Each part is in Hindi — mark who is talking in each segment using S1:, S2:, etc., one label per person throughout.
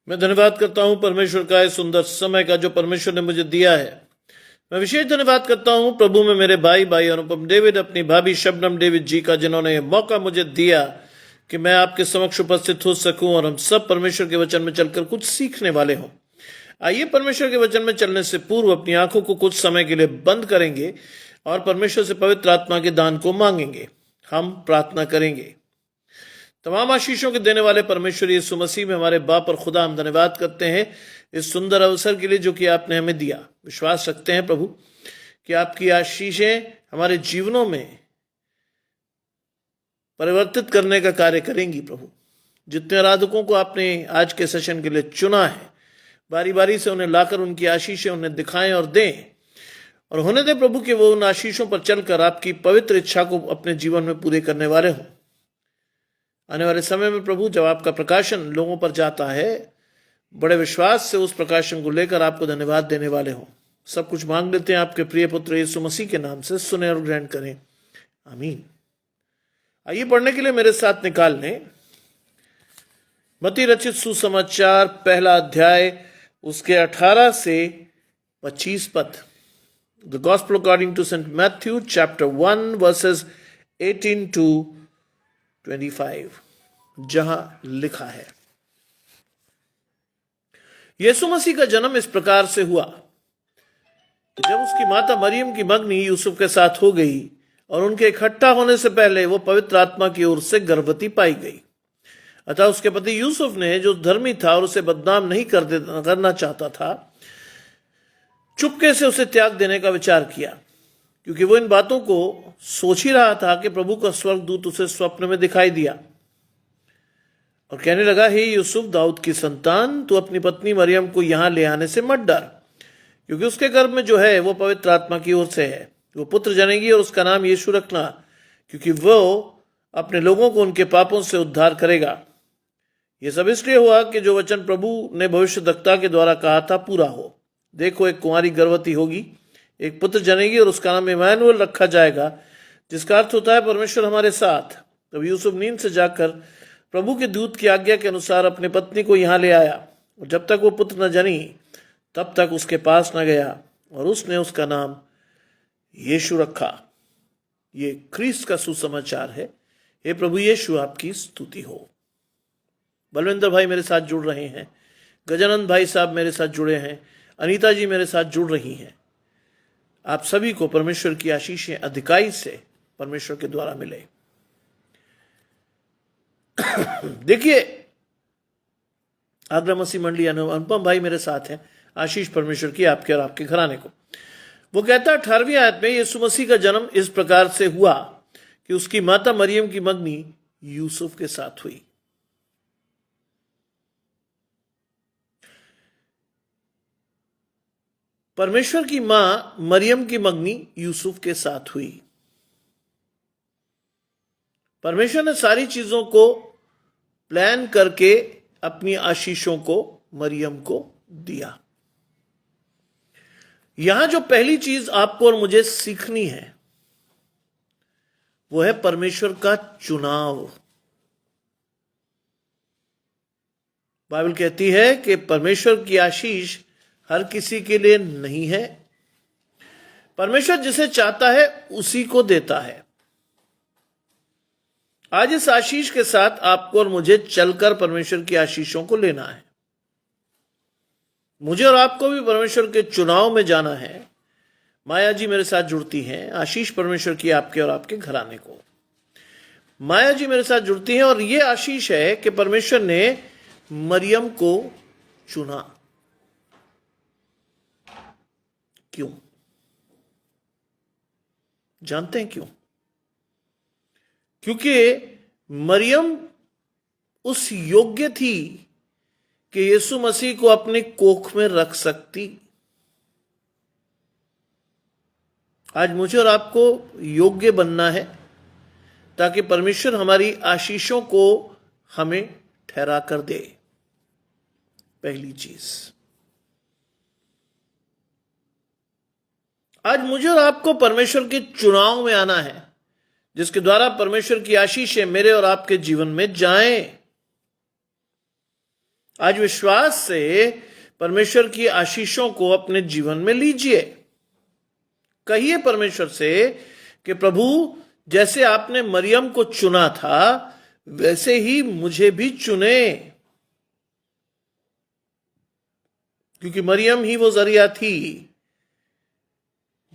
S1: मैं धन्यवाद करता हूं परमेश्वर का इस सुंदर समय का जो परमेश्वर ने मुझे दिया है। मैं विशेष धन्यवाद करता हूं प्रभु में मेरे भाई अनुपम डेविड, अपनी भाभी शबनम डेविड जी का, जिन्होंने ये मौका मुझे दिया कि मैं आपके समक्ष उपस्थित हो सकूं और हम सब परमेश्वर के वचन में चलकर कुछ सीखने वाले हों। आइए परमेश्वर के वचन में चलने से पूर्व अपनी आंखों को कुछ समय के लिए बंद करेंगे और परमेश्वर से पवित्र आत्मा के दान को मांगेंगे। हम प्रार्थना करेंगे। तमाम आशीषों के देने वाले परमेश्वर यीशु मसीह में हमारे बाप और खुदा, हम धन्यवाद करते हैं इस सुंदर अवसर के लिए जो कि आपने हमें दिया। विश्वास रखते हैं प्रभु कि आपकी आशीषें हमारे जीवनों में परिवर्तित करने का कार्य करेंगी। प्रभु, जितने आराधकों को आपने आज के सेशन के लिए चुना है, बारी बारी से उन्हें लाकर उनकी आशीषें उन्हें दिखाएं और दें, और होने दे प्रभु कि वो उन आशीषों पर चलकर आपकी पवित्र इच्छा को अपने जीवन में पूरे करने वाले हों। आने वाले समय में प्रभु, जब आपका प्रकाशन लोगों पर जाता है, बड़े विश्वास से उस प्रकाशन को लेकर आपको धन्यवाद देने वाले हों। सब कुछ मांग लेते हैं आपके प्रिय पुत्र यीशु मसीह के नाम से, सुने और ग्रहण करें, आमीन। आइए पढ़ने के लिए मेरे साथ निकाल लें मत्ती रचित सुसमाचार पहला अध्याय, उसके 18 से 25 पद। The gospel according to saint Matthew chapter 1 verses 18 to 25, जहां लिखा है, यीशु मसीह का जन्म इस प्रकार से हुआ कि जब उसकी माता मरियम की मंगनी यूसुफ के साथ हो गई और उनके इकट्ठा होने से पहले वो पवित्र आत्मा की ओर से गर्भवती पाई गई। अतः उसके पति यूसुफ ने, जो धर्मी था और उसे बदनाम नहीं करना चाहता था, चुपके से उसे त्याग देने का विचार किया, क्योंकि वो इन बातों को सोच ही रहा था कि प्रभु का स्वर्गदूत उसे स्वप्न में दिखाई दिया और कहने लगा, हे यूसुफ, दाऊद की संतान, तू अपनी पत्नी मरियम को यहां ले आने से मत डर, क्योंकि उसके गर्भ में जो है वो पवित्र आत्मा की ओर से है। वो पुत्र जनेगी और उसका नाम यीशु रखना, क्योंकि वो अपने लोगों को उनके पापों से उद्धार करेगा। ये सब इसलिए हुआ कि जो वचन प्रभु ने भविष्यद्वक्ता के द्वारा कहा था पूरा हो। देखो, एक कुंवारी गर्भवती होगी, एक पुत्र जनेगी और उसका नाम इम्मानुएल रखा जाएगा, जिसका अर्थ होता है परमेश्वर हमारे साथ। तब यूसुफ नींद से जाकर प्रभु के दूत की आज्ञा के अनुसार अपनी पत्नी को यहां ले आया, और जब तक वो पुत्र न जनी तब तक उसके पास न गया, और उसने उसका नाम यीशु रखा। ये ख्रीस्त का सुसमाचार है। हे प्रभु यीशु, आपकी स्तुति हो। बलविंदर भाई मेरे साथ जुड़ रहे हैं, गजानंद भाई साहब मेरे साथ जुड़े हैं, अनीता जी मेरे साथ जुड़ रही हैं। आप सभी को परमेश्वर की आशीषें अधिकाई से परमेश्वर के द्वारा मिले। देखिए, आगरा मसीह मंडली अनुपम भाई मेरे साथ हैं। आशीष परमेश्वर की आपके और आपके घराने को। वो कहता है 18वीं आयत में, यीशु मसीह का जन्म इस प्रकार से हुआ कि उसकी माता मरियम की मंगनी यूसुफ के साथ हुई। परमेश्वर की मां मरियम की मंगनी यूसुफ के साथ हुई। परमेश्वर ने सारी चीजों को प्लान करके अपनी आशीषों को मरियम को दिया। यहां जो पहली चीज आपको और मुझे सीखनी है वो है परमेश्वर का चुनाव। बाइबल कहती है कि परमेश्वर की आशीष हर किसी के लिए नहीं है। परमेश्वर जिसे चाहता है उसी को देता है। आज इस आशीष के साथ आपको और मुझे चलकर परमेश्वर की आशीषों को लेना है। मुझे और आपको भी परमेश्वर के चुनाव में जाना है। माया जी मेरे साथ जुड़ती हैं। आशीष परमेश्वर की आपके और आपके घराने को। माया जी मेरे साथ जुड़ती हैं, और ये आशीष है कि परमेश्वर ने मरियम को चुना। क्यों? जानते हैं क्यों? क्योंकि मरियम उस योग्य थी कि यीशु मसीह को अपने कोख में रख सकती। आज मुझे और आपको योग्य बनना है ताकि परमेश्वर हमारी आशीषों को हमें ठहरा कर दे। पहली चीज, आज मुझे और आपको परमेश्वर के चुनाव में आना है, जिसके द्वारा परमेश्वर की आशीषें मेरे और आपके जीवन में जाएं। आज विश्वास से परमेश्वर की आशीषों को अपने जीवन में लीजिए। कहिए परमेश्वर से कि प्रभु, जैसे आपने मरियम को चुना था वैसे ही मुझे भी चुने, क्योंकि मरियम ही वो जरिया थी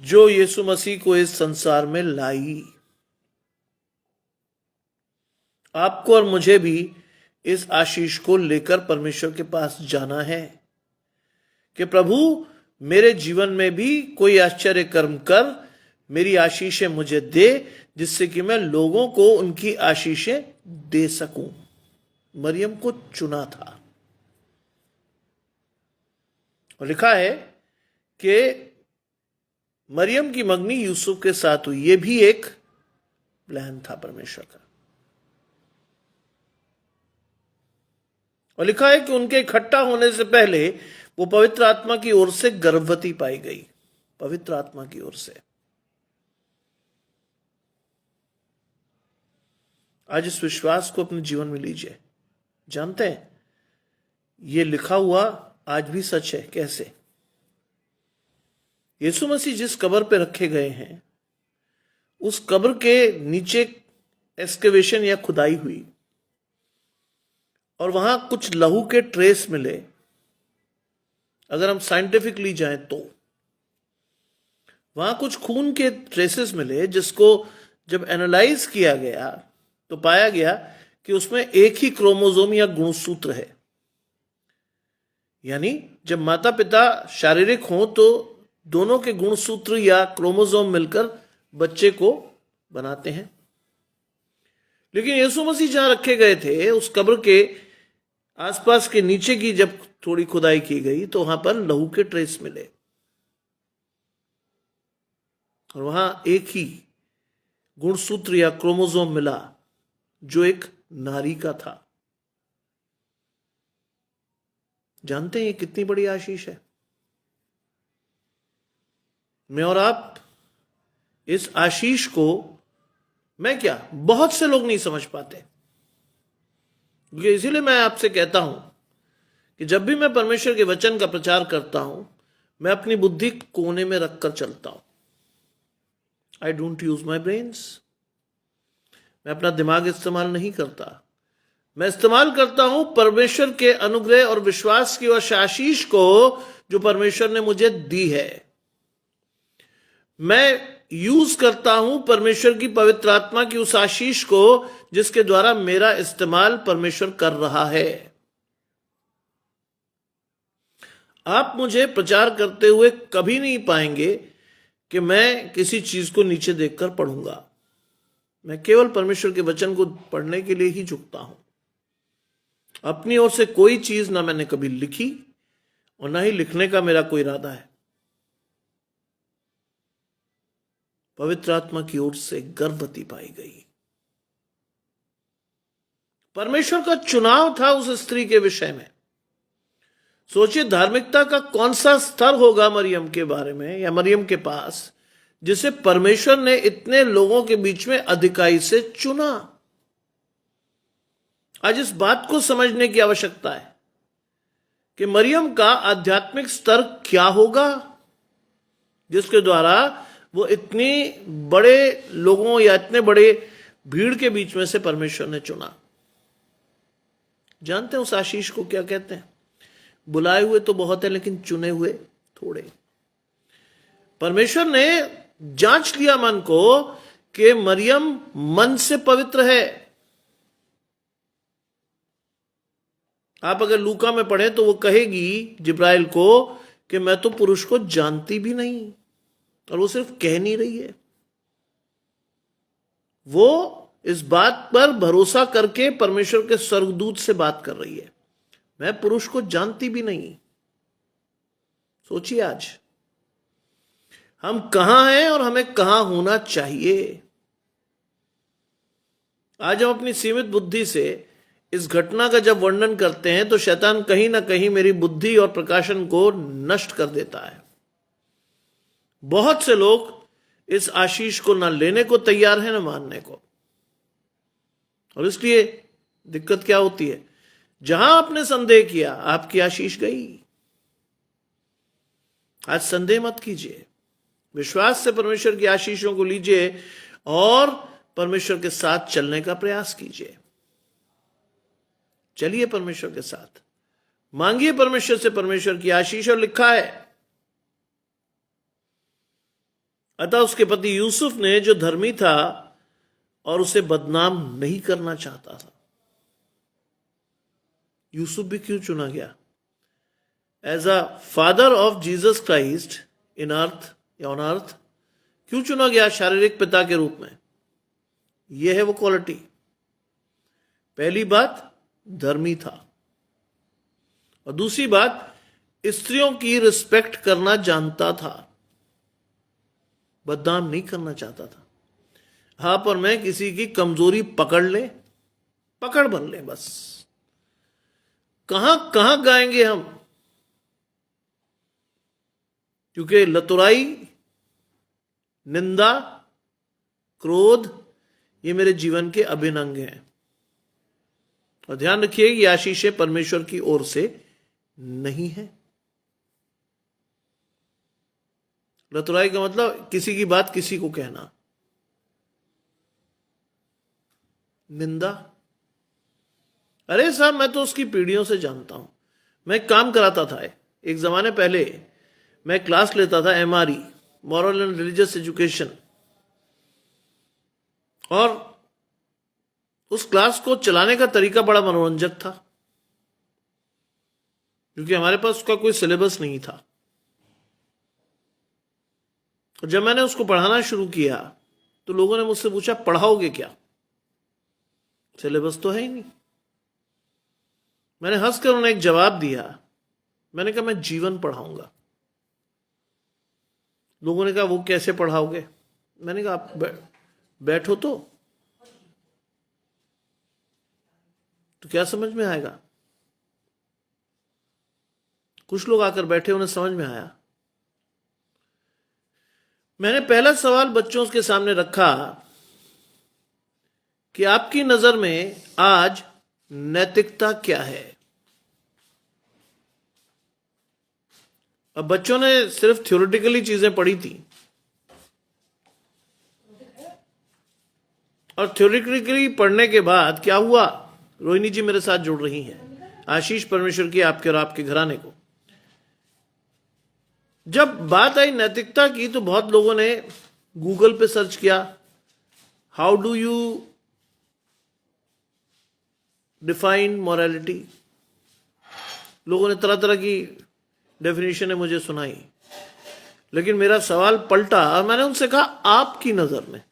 S1: जो यीशु मसीह को इस संसार में लाई। आपको और मुझे भी इस आशीष को लेकर परमेश्वर के पास जाना है कि प्रभु, मेरे जीवन में भी कोई आश्चर्य कर्म कर, मेरी आशीषें मुझे दे, जिससे कि मैं लोगों को उनकी आशीषें दे सकूं। मरियम को चुना था और लिखा है कि मरियम की मंगनी यूसुफ के साथ हुई। यह भी एक प्लान था परमेश्वर का। और लिखा है कि उनके इकट्ठा होने से पहले वो पवित्र आत्मा की ओर से गर्भवती पाई गई। पवित्र आत्मा की ओर से। आज इस विश्वास को अपने जीवन में लीजिए। जानते हैं ये लिखा हुआ आज भी सच है। कैसे? यीशु मसीह जिस कब्र पे रखे गए हैं उस कब्र के नीचे एक्सकेवेशन या खुदाई हुई और वहां कुछ लहू के ट्रेस मिले। अगर हम साइंटिफिकली जाएं तो वहां कुछ खून के ट्रेसेस मिले, जिसको जब एनालाइज किया गया तो पाया गया कि उसमें एक ही क्रोमोसोम या गुणसूत्र है। यानी जब माता पिता शारीरिक हों तो दोनों के गुणसूत्र या क्रोमोसोम मिलकर बच्चे को बनाते हैं। लेकिन यीशु मसीह जहां रखे गए थे उस कब्र के आसपास के नीचे की जब थोड़ी खुदाई की गई तो वहां पर लहू के ट्रेस मिले और वहां एक ही गुणसूत्र या क्रोमोसोम मिला जो एक नारी का था। जानते हैं ये कितनी बड़ी आशीष है। मैं और आप इस आशीष को बहुत से लोग नहीं समझ पाते। इसीलिए मैं आपसे कहता हूं कि जब भी मैं परमेश्वर के वचन का प्रचार करता हूं मैं अपनी बुद्धि कोने में रखकर चलता हूं। I don't use my brains. मैं अपना दिमाग इस्तेमाल नहीं करता। मैं इस्तेमाल करता हूं परमेश्वर के अनुग्रह और विश्वास की उस आशीष को जो परमेश्वर ने मुझे दी है। मैं यूज करता हूं परमेश्वर की पवित्र आत्मा की उस आशीष को जिसके द्वारा मेरा इस्तेमाल परमेश्वर कर रहा है। आप मुझे प्रचार करते हुए कभी नहीं पाएंगे कि मैं किसी चीज को नीचे देखकर पढ़ूंगा। मैं केवल परमेश्वर के वचन को पढ़ने के लिए ही झुकता हूं। अपनी ओर से कोई चीज ना मैंने कभी लिखी और ना ही लिखने का मेरा कोई इरादा है। पवित्र आत्मा की ओर से गर्भवती पाई गई। परमेश्वर का चुनाव था उस स्त्री के विषय में। सोचिए धार्मिकता का कौन सा स्तर होगा मरियम के बारे में या मरियम के पास, जिसे परमेश्वर ने इतने लोगों के बीच में अधिकाई से चुना। आज इस बात को समझने की आवश्यकता है कि मरियम का आध्यात्मिक स्तर क्या होगा जिसके द्वारा वो इतने बड़े लोगों या इतने बड़े भीड़ के बीच में से परमेश्वर ने चुना। जानते हैं उस आशीष को क्या कहते हैं? बुलाए हुए तो बहुत है लेकिन चुने हुए थोड़े। परमेश्वर ने जांच लिया मन को कि मरियम मन से पवित्र है। आप अगर लूका में पढ़े तो वो कहेगी जिब्राइल को कि मैं तो पुरुष को जानती भी नहीं। और वो सिर्फ कह नहीं रही है, वो इस बात पर भरोसा करके परमेश्वर के स्वर्गदूत से बात कर रही है, मैं पुरुष को जानती भी नहीं। सोचिए आज हम कहां हैं और हमें कहां होना चाहिए। आज हम अपनी सीमित बुद्धि से इस घटना का जब वर्णन करते हैं तो शैतान कहीं ना कहीं मेरी बुद्धि और प्रकाशन को नष्ट कर देता है। बहुत से लोग इस आशीष को ना लेने को तैयार हैं ना मानने को। और इसलिए दिक्कत क्या होती है? जहां आपने संदेह किया आपकी आशीष गई। आज संदेह मत कीजिए, विश्वास से परमेश्वर की आशीषों को लीजिए और परमेश्वर के साथ चलने का प्रयास कीजिए। चलिए परमेश्वर के साथ, मांगिए परमेश्वर से परमेश्वर की आशीष। और लिखा है, अतः उसके पति यूसुफ ने, जो धर्मी था और उसे बदनाम नहीं करना चाहता था। यूसुफ भी क्यों चुना गया? As a father of Jesus Christ in earth या ऑन अर्थ क्यों चुना गया? शारीरिक पिता के रूप में। यह है वो क्वालिटी। पहली बात, धर्मी था, और दूसरी बात, स्त्रियों की रिस्पेक्ट करना जानता था, बदनाम नहीं करना चाहता था। हाँ, पर मैं किसी की कमजोरी पकड़ बन ले, बस। कहां कहां गाएंगे हम? क्योंकि लतुराई, निंदा, क्रोध, ये मेरे जीवन के अभिन्न अंग हैं। और ध्यान रखिए, ये आशीषें परमेश्वर की ओर से नहीं है। लतुराई का मतलब किसी की बात किसी को कहना, निंदा। अरे साहब, मैं तो उसकी पीढ़ियों से जानता हूं। मैं काम कराता था एक जमाने पहले, मैं क्लास लेता था MRE, moral and religious education, और उस क्लास को चलाने का तरीका बड़ा मनोरंजक था, क्योंकि हमारे पास उसका कोई सिलेबस नहीं था। और जब मैंने उसको पढ़ाना शुरू किया तो लोगों ने मुझसे पूछा, पढ़ाओगे क्या? सिलेबस तो है ही नहीं। मैंने हंसकर उन्हें एक जवाब दिया। मैंने कहा, मैं जीवन पढ़ाऊंगा। लोगों ने कहा, वो कैसे पढ़ाओगे? मैंने कहा, आप बैठो तो क्या समझ में आएगा? कुछ लोग आकर बैठे, उन्हें समझ में आया। मैंने पहला सवाल बच्चों के सामने रखा कि आपकी नजर में आज नैतिकता क्या है? अब बच्चों ने सिर्फ थ्योरेटिकली चीजें पढ़ी थी, और थ्योरेटिकली पढ़ने के बाद क्या हुआ? रोहिणी जी मेरे साथ जुड़ रही हैं, आशीष परमेश्वर की आपके और आपके घराने को। जब बात आई नैतिकता की तो बहुत लोगों ने गूगल पे सर्च किया, how do you define morality. लोगों ने तरह तरह की डेफिनेशन मुझे सुनाई, लेकिन मेरा सवाल पलटा और मैंने उनसे कहा, आपकी नजर में।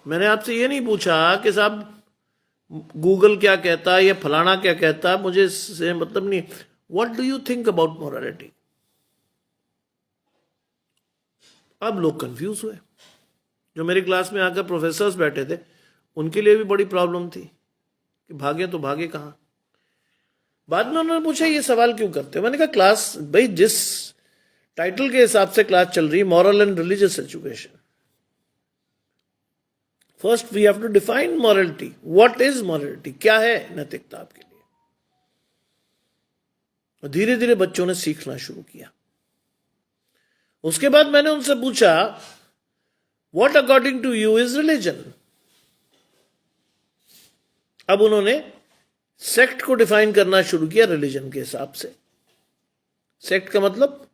S1: मैंने आपसे ये नहीं पूछा कि साहब गूगल क्या कहता है या फलाना क्या कहता है, मुझे इससे मतलब नहीं। What do you think about morality? अब लोग कंफ्यूज हुए। जो मेरी क्लास में आकर प्रोफेसर्स बैठे थे, उनके लिए भी बड़ी प्रॉब्लम थी कि भागे तो भागे कहां। बाद में उन्होंने पूछा, ये सवाल क्यों करते हो? मैंने कहा, क्लास भाई जिस टाइटल के हिसाब से क्लास चल रही है, moral and religious education, first we have to define morality. What is morality? क्या है नैतिकता आपके लिए? और धीरे धीरे बच्चों ने सीखना शुरू किया। उसके बाद मैंने उनसे पूछा, what according to you is religion? अब उन्होंने सेक्ट को डिफाइन करना शुरू किया रिलीजन के हिसाब से। सेक्ट का मतलब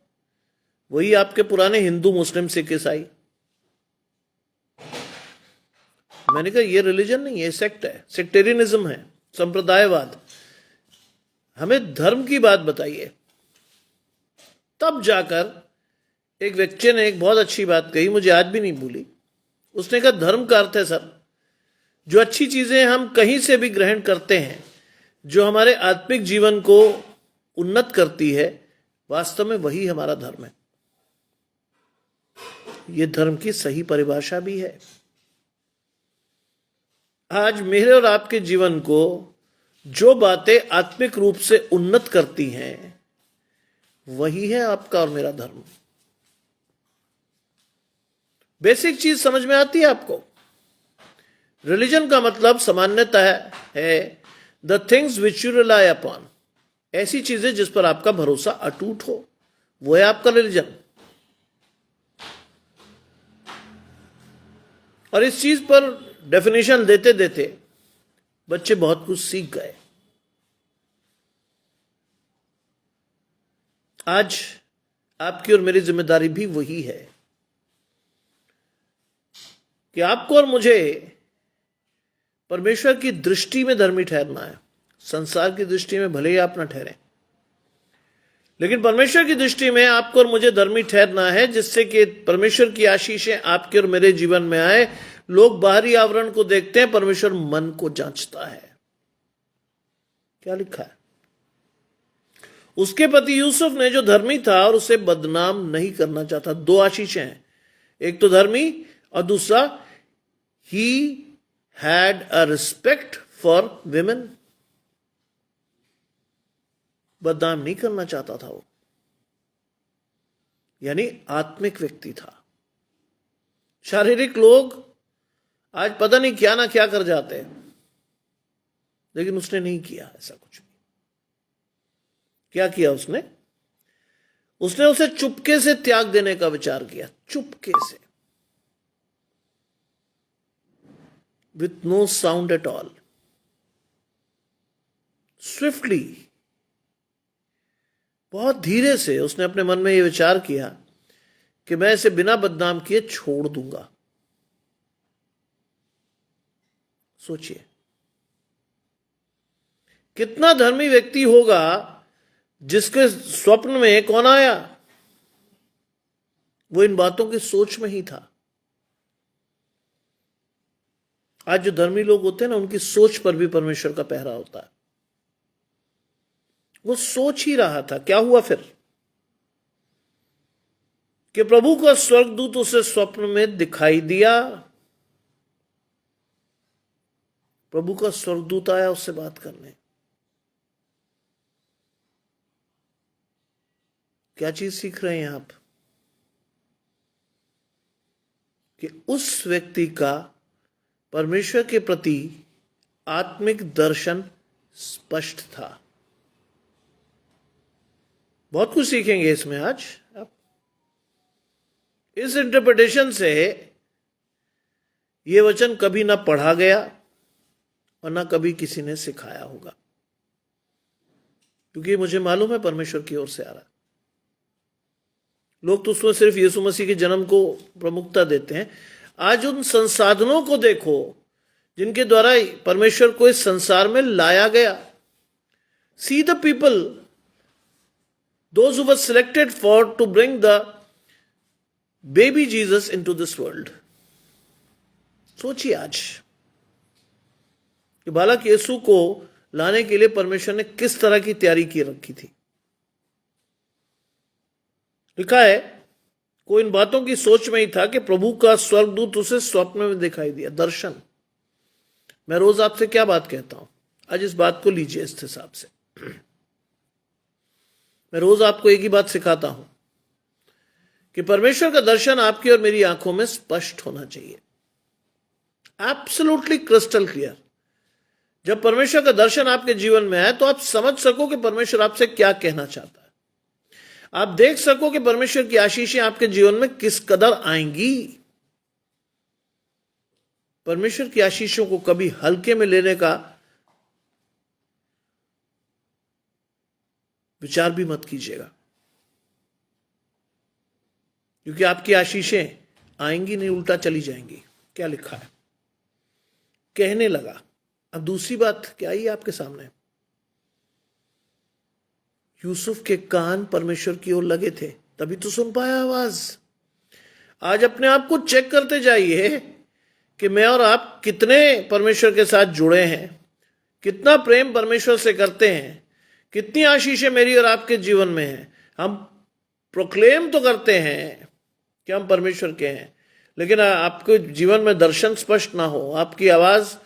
S1: वही आपके पुराने हिंदू, मुस्लिम, सिख, ईसाई। मैंने कहा, ये रिलीजन नहीं है, सेक्ट है, सेक्टेरियनिज्म है, संप्रदायवाद। हमें धर्म की बात बताइए। तब जाकर एक व्यक्ति ने एक बहुत अच्छी बात कही, मुझे आज भी नहीं भूली। उसने कहा, धर्म का अर्थ है सर, जो अच्छी चीजें हम कहीं से भी ग्रहण करते हैं, जो हमारे आत्मिक जीवन को उन्नत करती है, वास्तव में वही हमारा धर्म है। यह धर्म की सही परिभाषा भी है। आज मेरे और आपके जीवन को जो बातें आत्मिक रूप से उन्नत करती हैं, वही है आपका और मेरा धर्म। बेसिक चीज समझ में आती है आपको? रिलीजन का मतलब सामान्यतः है the things which you rely upon, ऐसी चीजें जिस पर आपका भरोसा अटूट हो, वो है आपका रिलीजन। और इस चीज पर डेफिनेशन देते देते बच्चे बहुत कुछ सीख गए। आज आपकी और मेरी जिम्मेदारी भी वही है कि आपको और मुझे परमेश्वर की दृष्टि में धर्मी ठहरना है। संसार की दृष्टि में भले ही आप ना ठहरें, लेकिन परमेश्वर की दृष्टि में आपको और मुझे धर्मी ठहरना है, जिससे कि परमेश्वर की आशीषें आपके और मेरे जीवन में आए। लोग बाहरी आवरण को देखते हैं, परमेश्वर मन को जांचता है। क्या लिखा है? उसके पति यूसुफ ने, जो धर्मी था और उसे बदनाम नहीं करना चाहता। दो आशीषें हैं, एक तो धर्मी और दूसरा he had a respect for women. बदनाम नहीं करना चाहता था वो, यानी आत्मिक व्यक्ति था। शारीरिक लोग आज पता नहीं क्या ना क्या कर जाते हैं, लेकिन उसने नहीं किया ऐसा कुछ भी। क्या किया उसने? उसने उसे चुपके से त्याग देने का विचार किया, चुपके से, with no sound at all, swiftly, बहुत धीरे से उसने अपने मन में यह विचार किया कि मैं इसे बिना बदनाम किए छोड़ दूंगा। सोचिए, कितना धर्मी व्यक्ति होगा जिसके स्वप्न में कौन आया? वो इन बातों की सोच में ही था। आज जो धर्मी लोग होते हैं ना, उनकी सोच पर भी परमेश्वर का पहरा होता है। वो सोच ही रहा था। क्या हुआ फिर? कि प्रभु का स्वर्गदूत उसे स्वप्न में दिखाई दिया। प्रभु का स्वर्गदूत आया उससे बात करने। क्या चीज सीख रहे हैं आप? कि उस व्यक्ति का परमेश्वर के प्रति आत्मिक दर्शन स्पष्ट था। बहुत कुछ सीखेंगे इसमें आज आप। इस इंटरप्रिटेशन से यह वचन कभी ना पढ़ा गया और ना कभी किसी ने सिखाया होगा, क्योंकि मुझे मालूम है परमेश्वर की ओर से आ रहा। लोग तो उसमें सिर्फ यीशु मसीह के जन्म को प्रमुखता देते हैं। आज उन संसाधनों को देखो जिनके द्वारा परमेश्वर को इस संसार में लाया गया। See the people, those who were selected for to bring the baby Jesus into this world. सोचिए आज कि बालक यीशु को लाने के लिए परमेश्वर ने किस तरह की तैयारी की रखी थी। लिखा है, कोई इन बातों की सोच में ही था कि प्रभु का स्वर्गदूत उसे स्वप्न में दिखाई दिया, दर्शन। मैं रोज आपसे क्या बात कहता हूं, आज इस बात को लीजिए इस हिसाब से। मैं रोज आपको एक ही बात सिखाता हूं कि परमेश्वर का दर्शन आपकी और मेरी आंखों में स्पष्ट होना चाहिए, एब्सोल्युटली क्रिस्टल क्लियर। जब परमेश्वर का दर्शन आपके जीवन में आए तो आप समझ सको कि परमेश्वर आपसे क्या कहना चाहता है। आप देख सको कि परमेश्वर की आशीषें आपके जीवन में किस कदर आएंगी। परमेश्वर की आशीषों को कभी हल्के में लेने का विचार भी मत कीजिएगा, क्योंकि आपकी आशीषें आएंगी नहीं, उल्टा चली जाएंगी। क्या लिखा है? कहने लगा। अब दूसरी बात क्या आई आपके सामने? यूसुफ के कान परमेश्वर की ओर लगे थे, तभी तो सुन पाया आवाज। आज अपने आप को चेक करते जाइए कि मैं और आप कितने परमेश्वर के साथ जुड़े हैं, कितना प्रेम परमेश्वर से करते हैं, कितनी आशीषें मेरी और आपके जीवन में हैं। हम प्रोक्लेम तो करते हैं कि हम परमेश्वर के हैं, लेकिन आपके जीवन में दर्शन स्पष्ट ना हो, आपकी आवाज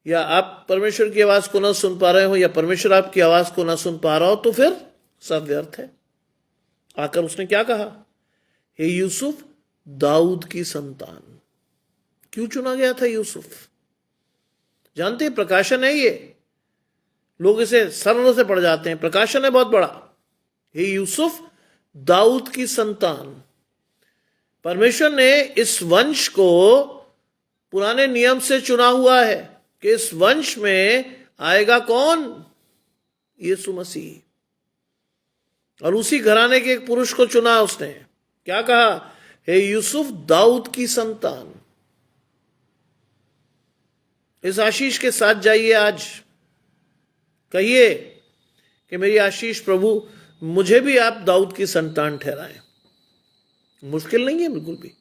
S1: या आप परमेश्वर की आवाज को ना सुन पा रहे हो या परमेश्वर आपकी आवाज को ना सुन पा रहा हो, तो फिर सब व्यर्थ है। आकर उसने क्या कहा? हे यूसुफ, दाऊद की संतान। क्यों चुना गया था यूसुफ? जानते हैं, प्रकाशन है ये लोग इसे सरल से पढ़ जाते हैं, प्रकाशन है बहुत बड़ा। हे यूसुफ, दाऊद की संतान। परमेश्वर ने इस वंश को पुराने नियम से चुना हुआ है कि इस वंश में आएगा कौन? यीशु मसीह। और उसी घराने के एक पुरुष को चुना उसने। क्या कहा? हे यूसुफ, दाऊद की संतान। इस आशीष के साथ जाइए आज। कहिए कि मेरी आशीष प्रभु, मुझे भी आप दाऊद की संतान ठहराएं। मुश्किल नहीं है बिल्कुल भी।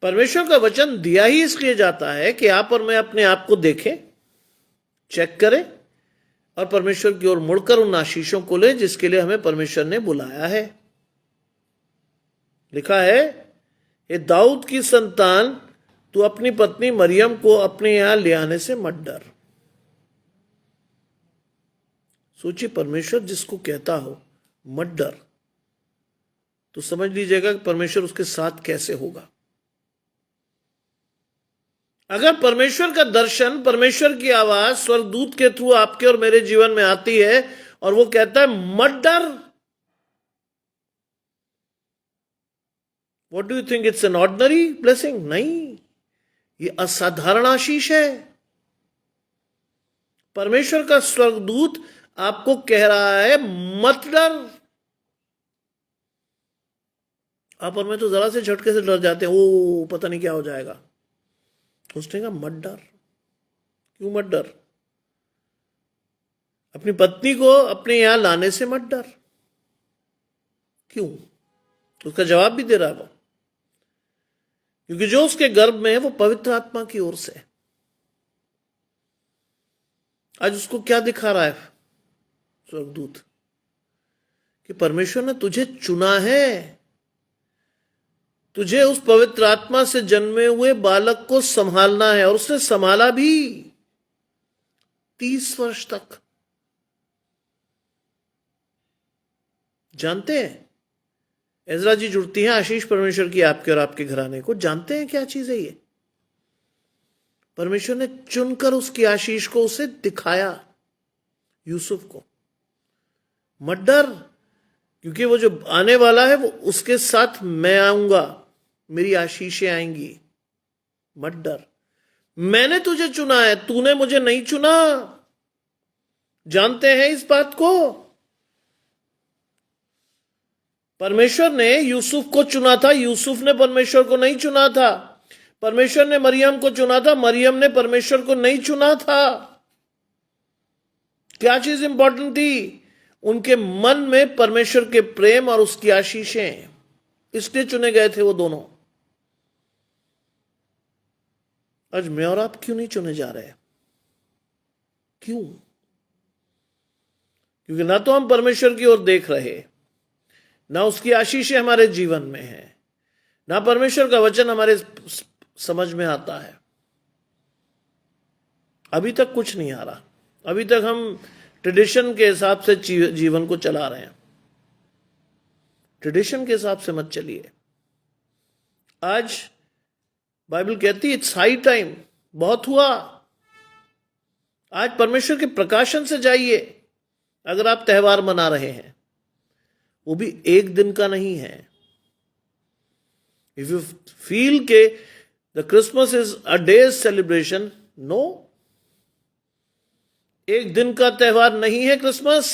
S1: परमेश्वर का वचन दिया ही इसलिए जाता है कि आप और मैं अपने आप को देखें, चेक करें और परमेश्वर की ओर मुड़कर उन आशीषों को ले जिसके लिए हमें परमेश्वर ने बुलाया है। लिखा है, ये दाऊद की संतान, तू अपनी पत्नी मरियम को अपने यहां ले आने से मत डर। सोचिए, परमेश्वर जिसको कहता हो मत डर, तो समझ लीजिएगा कि परमेश्वर उसके साथ कैसे होगा। अगर परमेश्वर का दर्शन, परमेश्वर की आवाज स्वर्गदूत के थ्रू आपके और मेरे जीवन में आती है और वो कहता है मत डर, what do you think? It's an ordinary blessing? नहीं, ये असाधारण आशीष है। परमेश्वर का स्वर्गदूत आपको कह रहा है मत डर। आप और मैं तो जरा से झटके से डर जाते हैं, ओ पता नहीं क्या हो जाएगा। उसने कहा मत डर। क्यों मत डर? अपनी पत्नी को अपने यहां लाने से मत डर। क्यों? उसका जवाब भी दे रहा है वो, क्योंकि जो उसके गर्भ में है वो पवित्र आत्मा की ओर से। आज उसको क्या दिखा रहा है स्वर्गदूत? कि परमेश्वर ने तुझे चुना है, तुझे उस पवित्र आत्मा से जन्मे हुए बालक को संभालना है। और उसने संभाला भी 30 वर्ष तक। जानते हैं, एजरा जी जुड़ती हैं आशीष परमेश्वर की आपके और आपके घराने को। जानते हैं क्या चीज है ये? परमेश्वर ने चुनकर उसकी आशीष को उसे दिखाया, यूसुफ को। मत डर, क्योंकि वो जो आने वाला है वो उसके साथ मैं आऊंगा, मेरी आशीषें आएंगी। मत डर, मैंने तुझे चुना है, तूने मुझे नहीं चुना। जानते हैं इस बात को? परमेश्वर ने यूसुफ को चुना था, यूसुफ ने परमेश्वर को नहीं चुना था। परमेश्वर ने मरियम को चुना था, मरियम ने परमेश्वर को नहीं चुना था। क्या चीज इंपॉर्टेंट थी? उनके मन में परमेश्वर के प्रेम और उसकी आशीषें, इसलिए चुने गए थे वो दोनों। आज मैं और आप क्यों नहीं चुने जा रहे? क्यों? क्योंकि ना तो हम परमेश्वर की ओर देख रहे, ना उसकी आशीषें हमारे जीवन में है, ना परमेश्वर का वचन हमारे समझ में आता है। अभी तक कुछ नहीं आ रहा। अभी तक हम ट्रेडिशन के हिसाब से जीवन को चला रहे हैं। ट्रेडिशन के हिसाब से मत चलिए। आज बाइबल कहती है इट्स हाई टाइम, बहुत हुआ। आज परमेश्वर के प्रकाशन से जाइए। अगर आप त्योहार मना रहे हैं, वो भी एक दिन का नहीं है। इफ यू फील के the Christmas is a days celebration, no, एक दिन का त्योहार नहीं है क्रिसमस।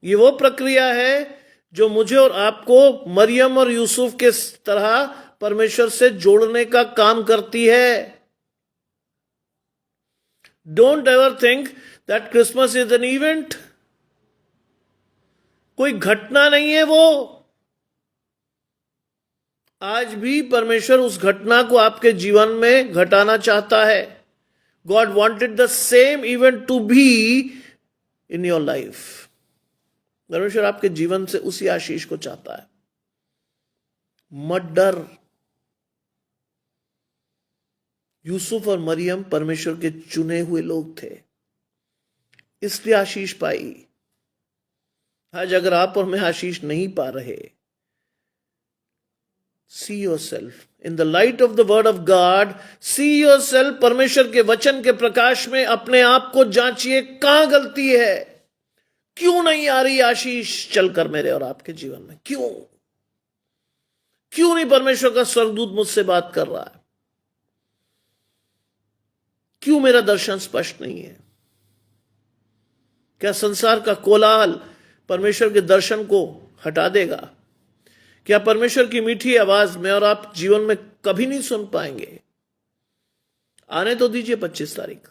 S1: ये वो प्रक्रिया है जो मुझे और आपको मरियम और यूसुफ के तरह परमेश्वर से जोड़ने का काम करती है। Don't ever think that Christmas is an event. कोई घटना नहीं है वो। आज भी परमेश्वर उस घटना को आपके जीवन में घटाना चाहता है। God wanted the same event to be in your life. परमेश्वर आपके जीवन से उसी आशीष को चाहता है। मत डर। यूसुफ और मरियम परमेश्वर के चुने हुए लोग थे, इसलिए आशीष पाई। आज अगर आप और मैं आशीष नहीं पा रहे, see your self in the light of the word of God, see your self, परमेश्वर के वचन के प्रकाश में अपने आप को जांचिए, कहां गलती है, क्यों नहीं आ रही आशीष चलकर मेरे और आपके जीवन में, क्यों नहीं परमेश्वर का स्वर्गदूत मुझसे बात कर रहा है, क्यों मेरा दर्शन स्पष्ट नहीं है। क्या संसार का कोलाहल परमेश्वर के दर्शन को हटा देगा? क्या परमेश्वर की मीठी आवाज में और आप जीवन में कभी नहीं सुन पाएंगे? आने तो दीजिए 25 तारीख।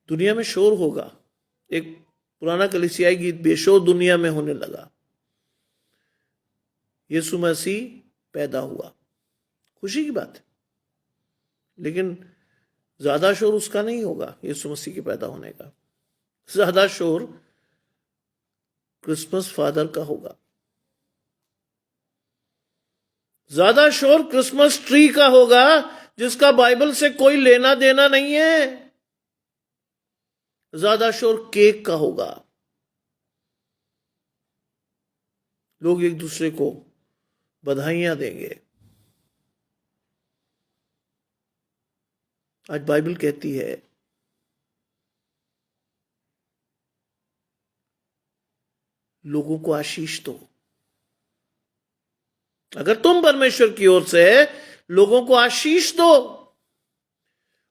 S1: दुनिया में शोर होगा। एक पुराना कलीसियाई गीत भी, शोर दुनिया में होने लगा, यीशु मसीह पैदा हुआ। खुशी की बात है, लेकिन ज्यादा शोर उसका नहीं होगा यीशु मसीह के पैदा होने का। ज्यादा शोर क्रिसमस फादर का होगा, ज्यादा शोर क्रिसमस ट्री का होगा, जिसका बाइबल से कोई लेना देना नहीं है। ज्यादा शोर केक का होगा, लोग एक दूसरे को बधाइयां देंगे। आज बाइबल कहती है लोगों को आशीष दो। अगर तुम परमेश्वर की ओर से लोगों को आशीष दो,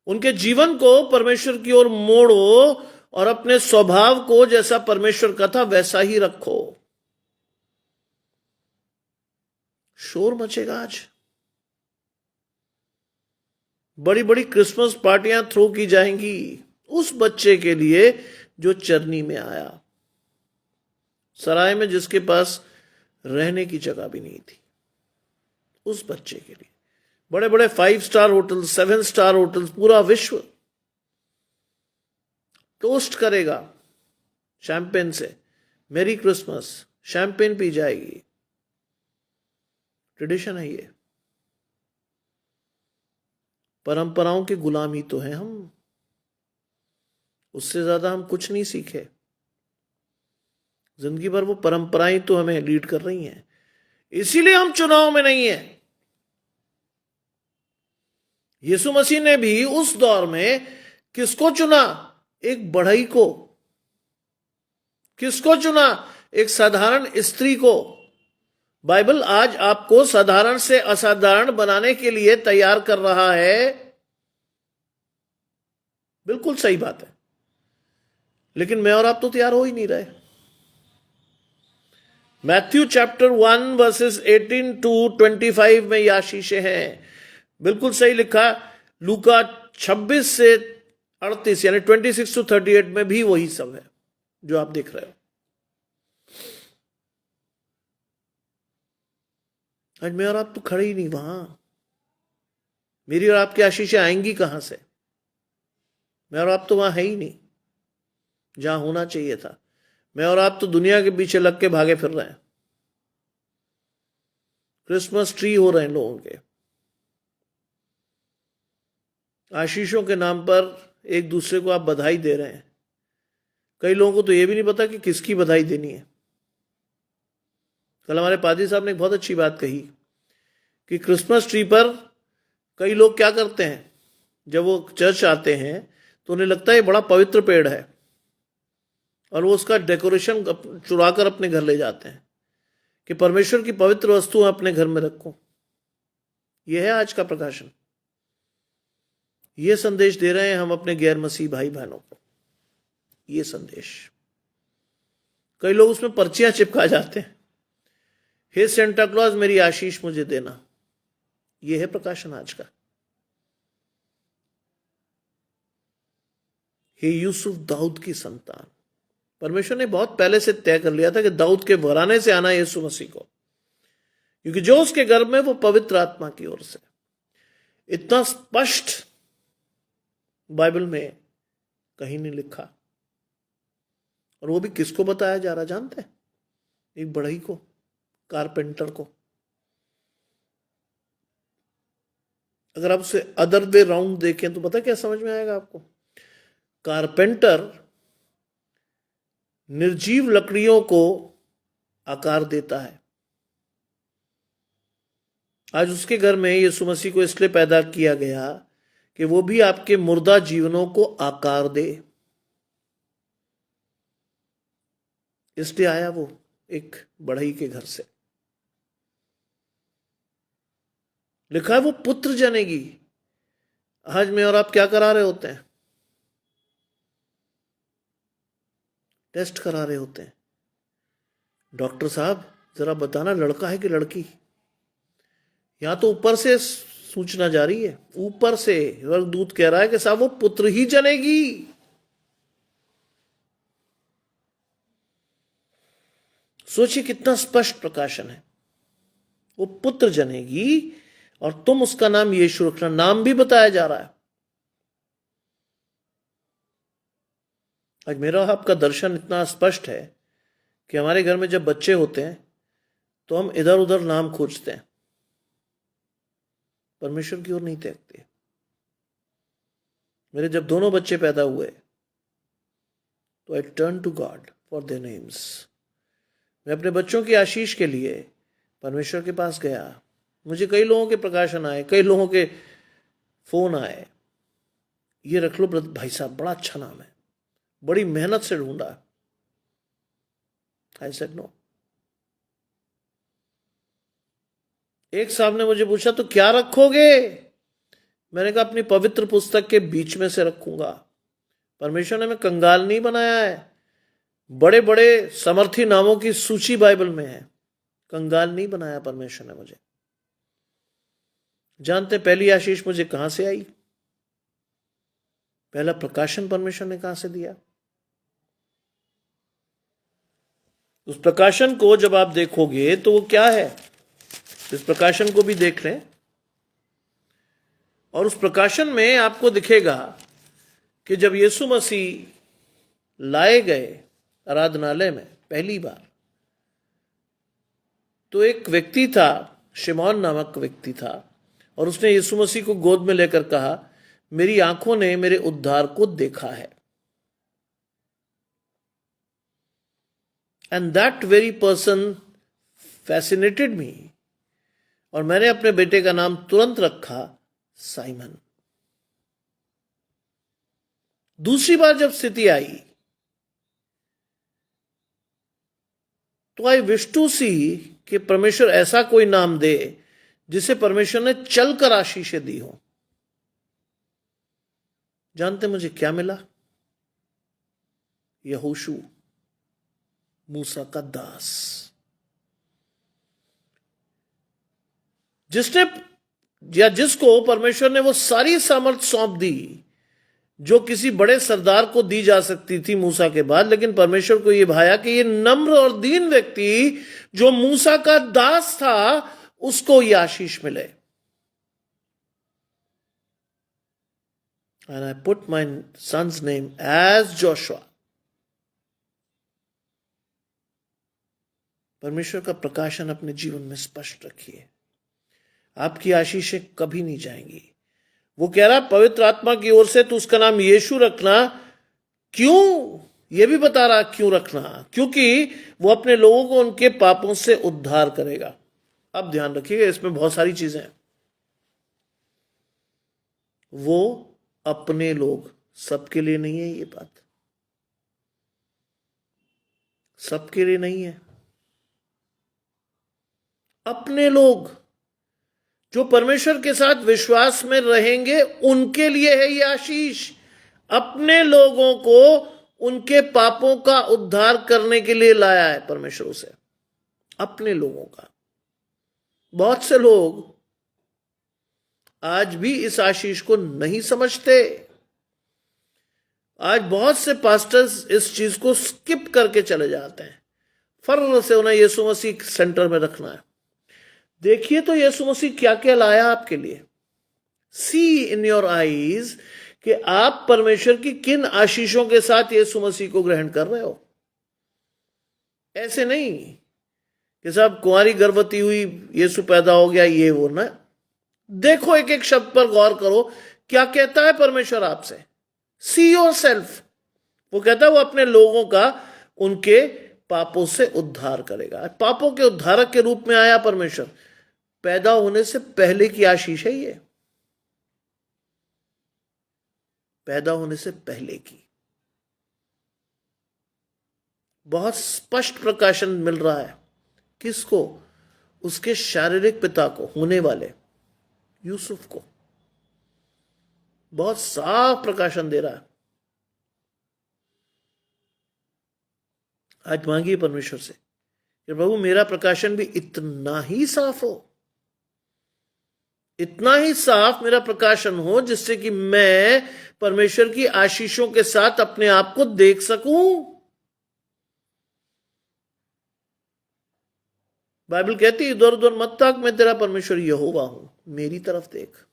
S1: उनके जीवन को परमेश्वर की ओर मोड़ो और अपने स्वभाव को जैसा परमेश्वर का था वैसा ही रखो। शोर मचेगा आज, बड़ी बड़ी क्रिसमस पार्टियां थ्रो की जाएंगी उस बच्चे के लिए जो चरनी में आया, सराय में जिसके पास रहने की जगह भी नहीं थी। उस बच्चे के लिए बड़े बड़े 5 स्टार होटल, 7 स्टार होटल, पूरा विश्व टोस्ट करेगा शैंपेन से, मेरी क्रिसमस, शैंपेन पी जाएगी। ट्रेडिशन है ये। परंपराओं के गुलाम ही तो हैं हम, उससे ज्यादा हम कुछ नहीं सीखे। जिंदगी भर वो परंपराएं तो हमें लीड कर रही हैं, इसीलिए हम चुनाव में नहीं है। यीशु मसीह ने भी उस दौर में किसको चुना? एक बढ़ई को। किसको चुना? एक साधारण स्त्री को। बाइबल आज आपको साधारण से असाधारण बनाने के लिए तैयार कर रहा है। बिल्कुल सही बात है, लेकिन मैं और आप तो तैयार हो ही नहीं रहे। मैथ्यू चैप्टर 1 वर्सेस 18 to 25 में ये आशीषें हैं। बिल्कुल सही लिखा। लूका 26 से 38 यानी 26 to 38 में भी वही सब है जो आप देख रहे हो। आज मैं और आप तो खड़े ही नहीं वहां। मेरी और आपकी आशीषें आएंगी कहां से? मैं और आप तो वहां है ही नहीं जहां होना चाहिए था। मैं और आप तो दुनिया के पीछे लग के भागे फिर रहे हैं। क्रिसमस ट्री हो रहे हैं लोगों के। आशीषों के नाम पर एक दूसरे को आप बधाई दे रहे हैं। कई लोगों को तो यह भी नहीं पता कि किसकी बधाई देनी है। कल हमारे पादी साहब ने एक बहुत अच्छी बात कही कि क्रिसमस ट्री पर कई लोग क्या करते हैं, जब वो चर्च आते हैं तो उन्हें लगता है ये बड़ा पवित्र पेड़ है और वो उसका डेकोरेशन चुरा कर अपने घर ले जाते हैं कि परमेश्वर की पवित्र वस्तु अपने घर में रखो। यह है आज का प्रकाशन। ये संदेश दे रहे हैं हम अपने गैर मसीह भाई बहनों को। ये संदेश कई लोग उसमें पर्चियां चिपका जाते हैं, हे सेंटा क्लॉज मेरी आशीष मुझे देना। यह है प्रकाशन आज का। हे यूसुफ दाऊद की संतान। परमेश्वर ने बहुत पहले से तय कर लिया था कि दाऊद के घराने से आना यीशु मसीह को, क्योंकि जो उसके गर्भ में वो पवित्र आत्मा की ओर से। इतना स्पष्ट बाइबल में कहीं नहीं लिखा। और वो भी किसको बताया जा रहा जानते हैं? एक बढ़ई को, कारपेंटर को। अगर आप उसे अदर वे राउंड देखें तो पता क्या समझ में आएगा आपको? कारपेंटर निर्जीव लकड़ियों को आकार देता है। आज उसके घर में यीशु मसीह को इसलिए पैदा किया गया कि वो भी आपके मुर्दा जीवनों को आकार दे। इसलिए आया वो एक बढ़ई के घर से। लिखा है वो पुत्र जनेगी। आज मैं और आप क्या करा रहे होते हैं? टेस्ट करा रहे होते हैं। डॉक्टर साहब जरा बताना लड़का है कि लड़की? यहां तो ऊपर से सूचना जारी है, ऊपर से स्वर्गदूत कह रहा है कि साहब वो पुत्र ही जनेगी। सोचिए कितना स्पष्ट प्रकाशन है। वो पुत्र जनेगी और तुम उसका नाम यीशु रखना। नाम भी बताया जा रहा है। आज मेरा आपका दर्शन इतना स्पष्ट है कि हमारे घर में जब बच्चे होते हैं तो हम इधर उधर नाम खोजते हैं, परमेश्वर की ओर नहीं देखते। मेरे जब दोनों बच्चे पैदा हुए तो I turn to God for their names. मैं अपने बच्चों की आशीष के लिए परमेश्वर के पास गया। मुझे कई लोगों के प्रकाशन आए, कई लोगों के फोन आए, ये रख लो भाई साहब, बड़ा अच्छा नाम है, बड़ी मेहनत से ढूंढा। I said no. एक साहब ने मुझे पूछा तो क्या रखोगे? मैंने कहा अपनी पवित्र पुस्तक के बीच में से रखूंगा। परमेश्वर ने मैं कंगाल नहीं बनाया है। बड़े बड़े समर्थी नामों की सूची बाइबल में है। कंगाल नहीं बनाया परमेश्वर ने मुझे। जानते पहली आशीष मुझे कहां से आई? पहला प्रकाशन परमेश्वर ने कहां से दिया? उस प्रकाशन को जब आप देखोगे तो वो क्या है, इस प्रकाशन को भी देख लें। और उस प्रकाशन में आपको दिखेगा कि जब यीशु मसीह लाए गए आराधनालय में पहली बार, तो एक व्यक्ति था, शिमौन नामक व्यक्ति था, और उसने यीशु मसीह को गोद में लेकर कहा, मेरी आंखों ने मेरे उद्धार को देखा है। And that very person fascinated me. और मैंने अपने बेटे का नाम तुरंत रखा साइमन। दूसरी बार जब स्थिति आई तो आई विश टू सी कि परमेश्वर ऐसा कोई नाम दे जिसे परमेश्वर ने चलकर आशीषें दी हो। जानते मुझे क्या मिला? यहोशू, मूसा का दास। जिसने या जिसको परमेश्वर ने वो सारी सामर्थ्य सौंप दी जो किसी बड़े सरदार को दी जा सकती थी मूसा के बाद, लेकिन परमेश्वर को यह भाया कि ये नम्र और दीन व्यक्ति जो मूसा का दास था उसको ये आशीष मिले। And I put my son's name as Joshua. परमेश्वर का प्रकाशन अपने जीवन में स्पष्ट रखिए। आपकी आशीषें कभी नहीं जाएंगी। वो कह रहा पवित्र आत्मा की ओर से तो उसका नाम यीशु रखना। क्यों? ये भी बता रहा क्यों रखना, क्योंकि वो अपने लोगों को उनके पापों से उद्धार करेगा। अब ध्यान रखिएगा, इसमें बहुत सारी चीजें हैं। वो अपने लोग, सबके लिए नहीं है ये बात, सबके लिए नहीं है। अपने लोग जो परमेश्वर के साथ विश्वास में रहेंगे उनके लिए है ये आशीष। अपने लोगों को उनके पापों का उद्धार करने के लिए लाया है परमेश्वर उसे, अपने लोगों का। बहुत से लोग आज भी इस आशीष को नहीं समझते। आज बहुत से पास्टर्स इस चीज को स्किप करके चले जाते हैं। फर्र से उन्हें यीशु मसीह सेंटर में रखना है। देखिए तो यीशु मसीह क्या क्या लाया आपके लिए। सी इन योर आईज कि आप परमेश्वर की किन आशीषों के साथ यीशु मसीह को ग्रहण कर रहे हो। ऐसे नहीं कि साहब कुंवारी गर्भवती हुई, यीशु पैदा हो गया, ये वो ना। देखो एक एक शब्द पर गौर करो, क्या कहता है परमेश्वर आपसे। See your self. वो कहता है वो अपने लोगों का उनके पापों से उद्धार करेगा। पापों के उद्धारक के रूप में आया परमेश्वर। पैदा होने से पहले की आशीष है ये, पैदा होने से पहले की। बहुत स्पष्ट प्रकाशन मिल रहा है किसको? उसके शारीरिक पिता को, होने वाले यूसुफ को बहुत साफ प्रकाशन दे रहा है। आज मांगिए परमेश्वर से कि प्रभु मेरा प्रकाशन भी इतना ही साफ हो, इतना ही साफ मेरा प्रकाशन हो जिससे कि मैं परमेश्वर की आशीषों के साथ अपने आप को देख सकूं। बाइबल कहती है इधर उधर मत ताक, मैं तेरा परमेश्वर यहोवा हूं, मेरी तरफ देख।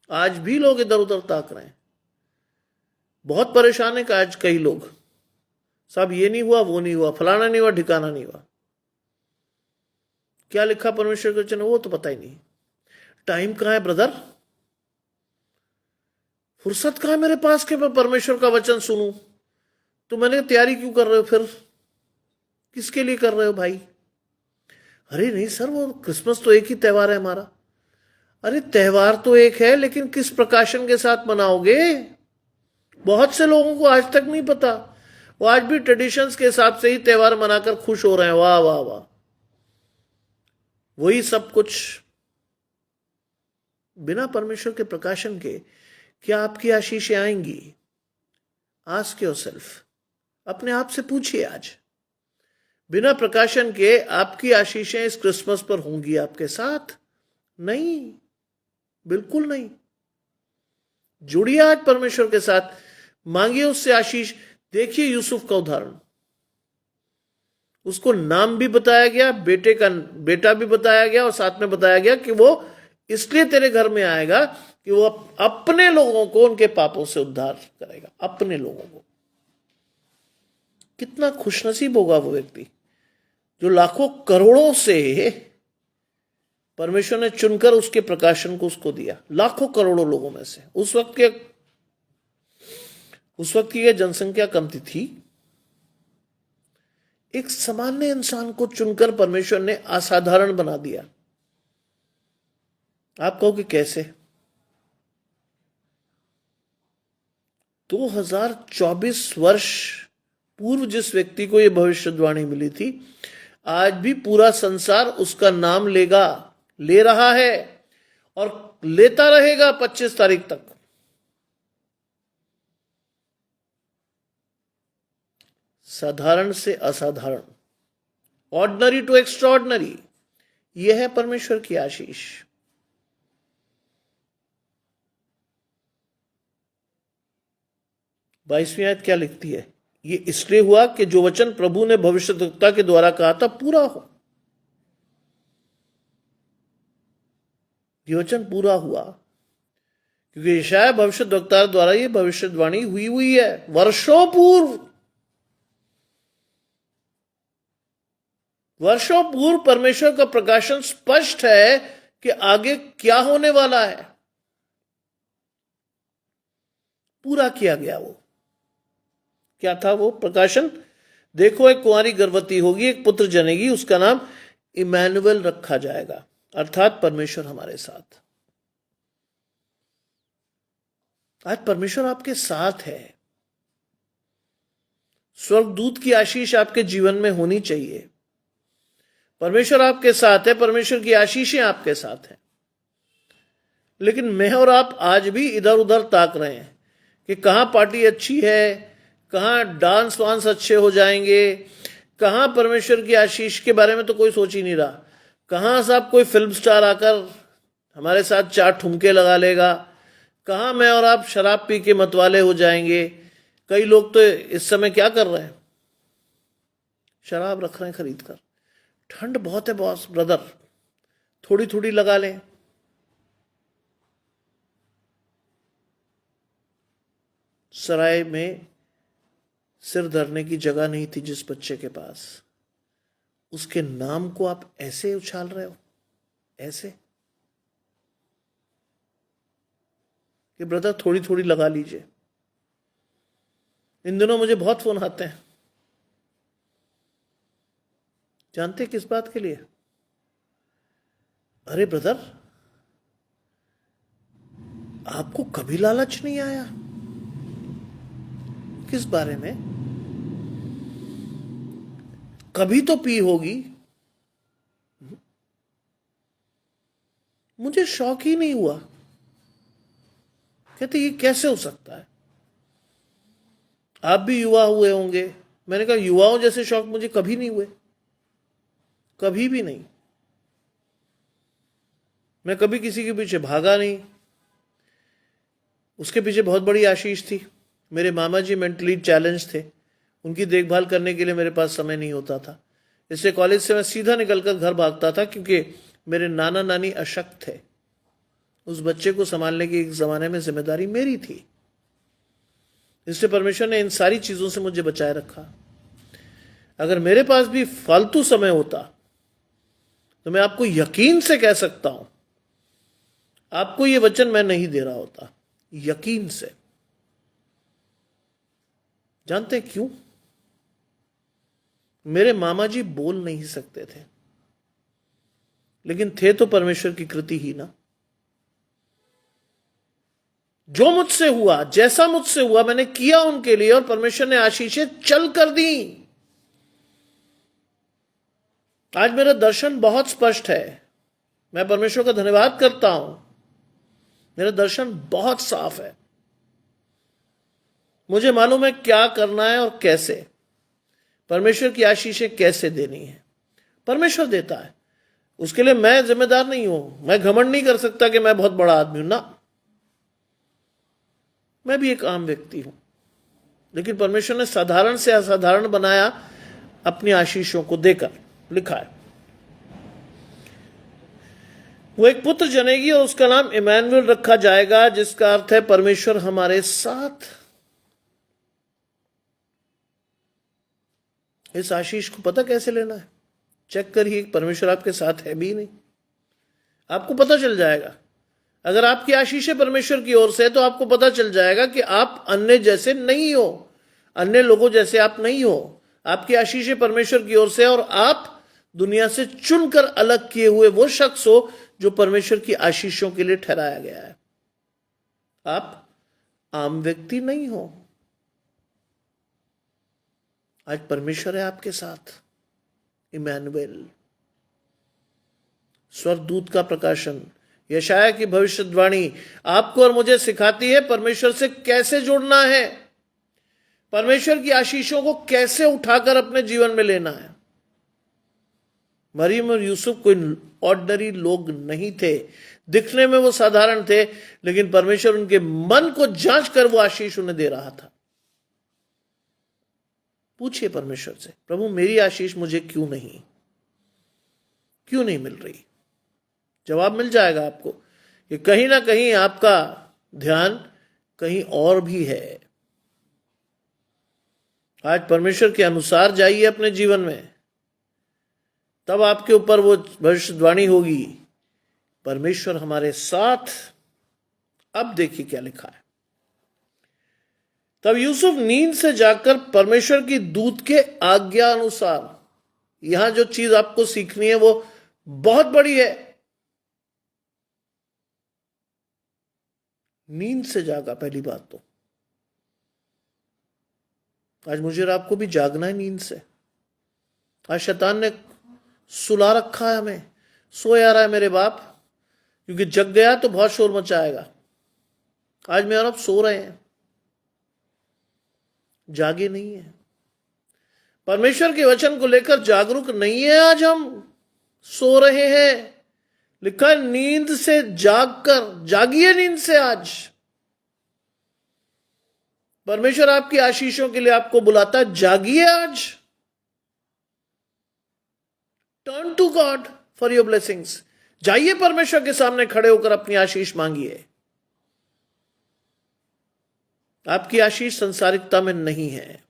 S1: आज भी लोग इधर उधर ताक रहे हैं, बहुत परेशान है कि आज कई लोग, साहब ये नहीं हुआ, वो नहीं हुआ, फलाना नहीं हुआ, ठिकाना नहीं हुआ। क्या लिखा परमेश्वर के वचन वो तो पता ही नहीं। टाइम कहां है ब्रदर? फुर्सत कहां है मेरे पास कि मैं परमेश्वर का वचन सुनूं? तो मैंने तैयारी क्यों कर रहे हो फिर? किसके लिए कर रहे हो भाई? अरे नहीं सर, वो क्रिसमस तो एक ही त्योहार है हमारा। अरे त्योहार तो एक है, लेकिन किस प्रकाशन के साथ मनाओगे? बहुत से लोगों को आज तक नहीं पता, वो आज भी ट्रेडिशंस के हिसाब से ही त्योहार मनाकर खुश हो रहे हैं। वाह वाह वाह, वही सब कुछ बिना परमेश्वर के प्रकाशन के क्या आपकी आशीषें आएंगी? आस्क योरसेल्फ, अपने आप से पूछिए आज। बिना प्रकाशन के आपकी आशीषें इस क्रिसमस पर होंगी आपके साथ? नहीं, बिल्कुल नहीं। जुड़िए आज परमेश्वर के साथ, मांगिए उससे आशीष। देखिए यूसुफ का उदाहरण, उसको नाम भी बताया गया, बेटा भी बताया गया, और साथ में बताया गया कि वो इसलिए तेरे घर में आएगा कि वो अपने लोगों को उनके पापों से उद्धार करेगा, अपने लोगों को। कितना खुशनसीब होगा वो व्यक्ति जो लाखों करोड़ों से परमेश्वर ने चुनकर उसके प्रकाशन को उसको दिया। लाखों करोड़ों लोगों में से उस वक्त की जनसंख्या कम थी। एक सामान्य इंसान को चुनकर परमेश्वर ने असाधारण बना दिया। आप कहोगे कैसे? 2024 वर्ष पूर्व जिस व्यक्ति को यह भविष्यवाणी मिली थी, आज भी पूरा संसार उसका नाम ले रहा है और लेता रहेगा 25 तारीख तक। साधारण से असाधारण, ऑर्डिनरी टू एक्स्ट्राऑर्डिनरी, यह है परमेश्वर की आशीष। बाईसवीं आयत क्या लिखती है? ये इसलिए हुआ कि जो वचन प्रभु ने भविष्यद्वक्ता के द्वारा कहा था पूरा हो। ये वचन पूरा हुआ क्योंकि यशायाह भविष्यद्वक्ता द्वारा ये भविष्यवाणी हुई है वर्षों पूर्व। वर्षों पूर्व परमेश्वर का प्रकाशन स्पष्ट है कि आगे क्या होने वाला है, पूरा किया गया। वो क्या था वो प्रकाशन? देखो, एक कुंवारी गर्भवती होगी, एक पुत्र जनेगी, उसका नाम इमैनुअल रखा जाएगा, अर्थात परमेश्वर हमारे साथ। आज परमेश्वर आपके साथ है। स्वर्गदूत की आशीष आपके जीवन में होनी चाहिए। परमेश्वर आपके साथ है, परमेश्वर की आशीषें आपके साथ हैं। लेकिन मैं और आप आज भी इधर उधर ताक रहे हैं कि कहां पार्टी अच्छी है, कहां डांस वांस अच्छे हो जाएंगे, कहां परमेश्वर की आशीष के बारे में तो कोई सोच ही नहीं रहा। कहां साहब कोई फिल्म स्टार आकर हमारे साथ 4 ठुमके लगा लेगा, कहां मैं और आप शराब पी के मतवाले हो जाएंगे। कई लोग तो इस समय क्या कर रहे हैं? शराब रख रहे हैं खरीद कर। ठंड बहुत है बॉस, ब्रदर, थोड़ी थोड़ी लगा लें। सराय में सिर धरने की जगह नहीं थी जिस बच्चे के पास, उसके नाम को आप ऐसे उछाल रहे हो, ऐसे कि ब्रदर थोड़ी थोड़ी लगा लीजिए। इन दिनों मुझे बहुत फोन आते हैं जानते किस बात के लिए? अरे ब्रदर, आपको कभी लालच नहीं आया? किस बारे में? कभी तो पी होगी। मुझे शौक ही नहीं हुआ। कहते ये कैसे हो सकता है? आप भी युवा हुए होंगे। मैंने कहा युवाओं जैसे शौक मुझे कभी नहीं हुए, कभी भी नहीं। मैं कभी किसी के पीछे भागा नहीं। उसके पीछे बहुत बड़ी आशीष थी। मेरे मामा जी मेंटली चैलेंज थे, उनकी देखभाल करने के लिए मेरे पास समय नहीं होता था। इससे कॉलेज से मैं सीधा निकलकर घर भागता था, क्योंकि मेरे नाना नानी अशक्त थे। उस बच्चे को संभालने की एक जमाने में जिम्मेदारी मेरी थी। इसलिए परमेश्वर ने इन सारी चीजों से मुझे बचाए रखा। अगर मेरे पास भी फालतू समय होता तो मैं आपको यकीन से कह सकता हूं, आपको यह वचन मैं नहीं दे रहा होता, यकीन से। जानते हैं क्यों? मेरे मामा जी बोल नहीं सकते थे, लेकिन थे तो परमेश्वर की कृति ही ना। जो मुझसे हुआ, जैसा मुझसे हुआ, मैंने किया उनके लिए, और परमेश्वर ने आशीषें चल कर दी। आज मेरा दर्शन बहुत स्पष्ट है। मैं परमेश्वर का धन्यवाद करता हूं। मेरा दर्शन बहुत साफ है। मुझे मालूम है क्या करना है और कैसे। परमेश्वर की आशीषें कैसे देनी है, परमेश्वर देता है। उसके लिए मैं जिम्मेदार नहीं हूं। मैं घमंड नहीं कर सकता कि मैं बहुत बड़ा आदमी हूं ना। मैं भी एक आम व्यक्ति हूं, लेकिन परमेश्वर ने साधारण से असाधारण बनाया अपनी आशीषों को देकर। लिखा है वो एक पुत्र जनेगी और उसका नाम इमैनुएल रखा जाएगा, जिसका अर्थ है परमेश्वर हमारे साथ। इस आशीष को पता कैसे लेना है? चेक करिए, परमेश्वर आपके साथ है भी नहीं। आपको पता चल जाएगा। अगर आपकी आशीषें परमेश्वर की ओर से, तो आपको पता चल जाएगा कि आप अन्य जैसे नहीं हो, अन्य लोगों जैसे आप नहीं हो। आपकी आशीषें परमेश्वर की ओर से, और आप दुनिया से चुनकर अलग किए हुए वो शख्स हो जो परमेश्वर की आशीषों के लिए ठहराया गया है। आप आम व्यक्ति नहीं हो। आज परमेश्वर है आपके साथ, इमैनुएल। स्वर्गदूत का प्रकाशन, यशाया की भविष्यवाणी आपको और मुझे सिखाती है परमेश्वर से कैसे जुड़ना है, परमेश्वर की आशीषों को कैसे उठाकर अपने जीवन में लेना है। मरियम और यूसुफ कोई ऑर्डिनरी लोग नहीं थे। दिखने में वो साधारण थे, लेकिन परमेश्वर उनके मन को जांच कर वो आशीष उन्हें दे रहा था। पूछिए परमेश्वर से, प्रभु मेरी आशीष मुझे क्यों नहीं मिल रही? जवाब मिल जाएगा आपको कि कहीं ना कहीं आपका ध्यान कहीं और भी है। आज परमेश्वर के अनुसार जाइए अपने जीवन में, तब आपके ऊपर वो भविष्यवाणी होगी, परमेश्वर हमारे साथ। अब देखिए क्या लिखा है। तब यूसुफ नींद से जाकर परमेश्वर की दूत के आज्ञा अनुसार, यहां जो चीज आपको सीखनी है वो बहुत बड़ी है। नींद से जागा, पहली बात तो। आज मुझे और आपको भी जागना है नींद से। आज शैतान ने सुला रखा है हमें, सोया रहा है मेरे बाप, क्योंकि जग गया तो बहुत शोर मचाएगा। आज मैं और आप सो रहे हैं, जागे नहीं है। परमेश्वर के वचन को लेकर जागरूक नहीं है। आज हम सो रहे हैं। लिखा है नींद से जागकर, जागिए नींद से। आज परमेश्वर आपकी आशीषों के लिए आपको बुलाता है, जागिए आज। Turn to God for your blessings. जाइए परमेश्वर के सामने खड़े होकर अपनी आशीष मांगिए। आपकी आशीष संसारिकता में नहीं है,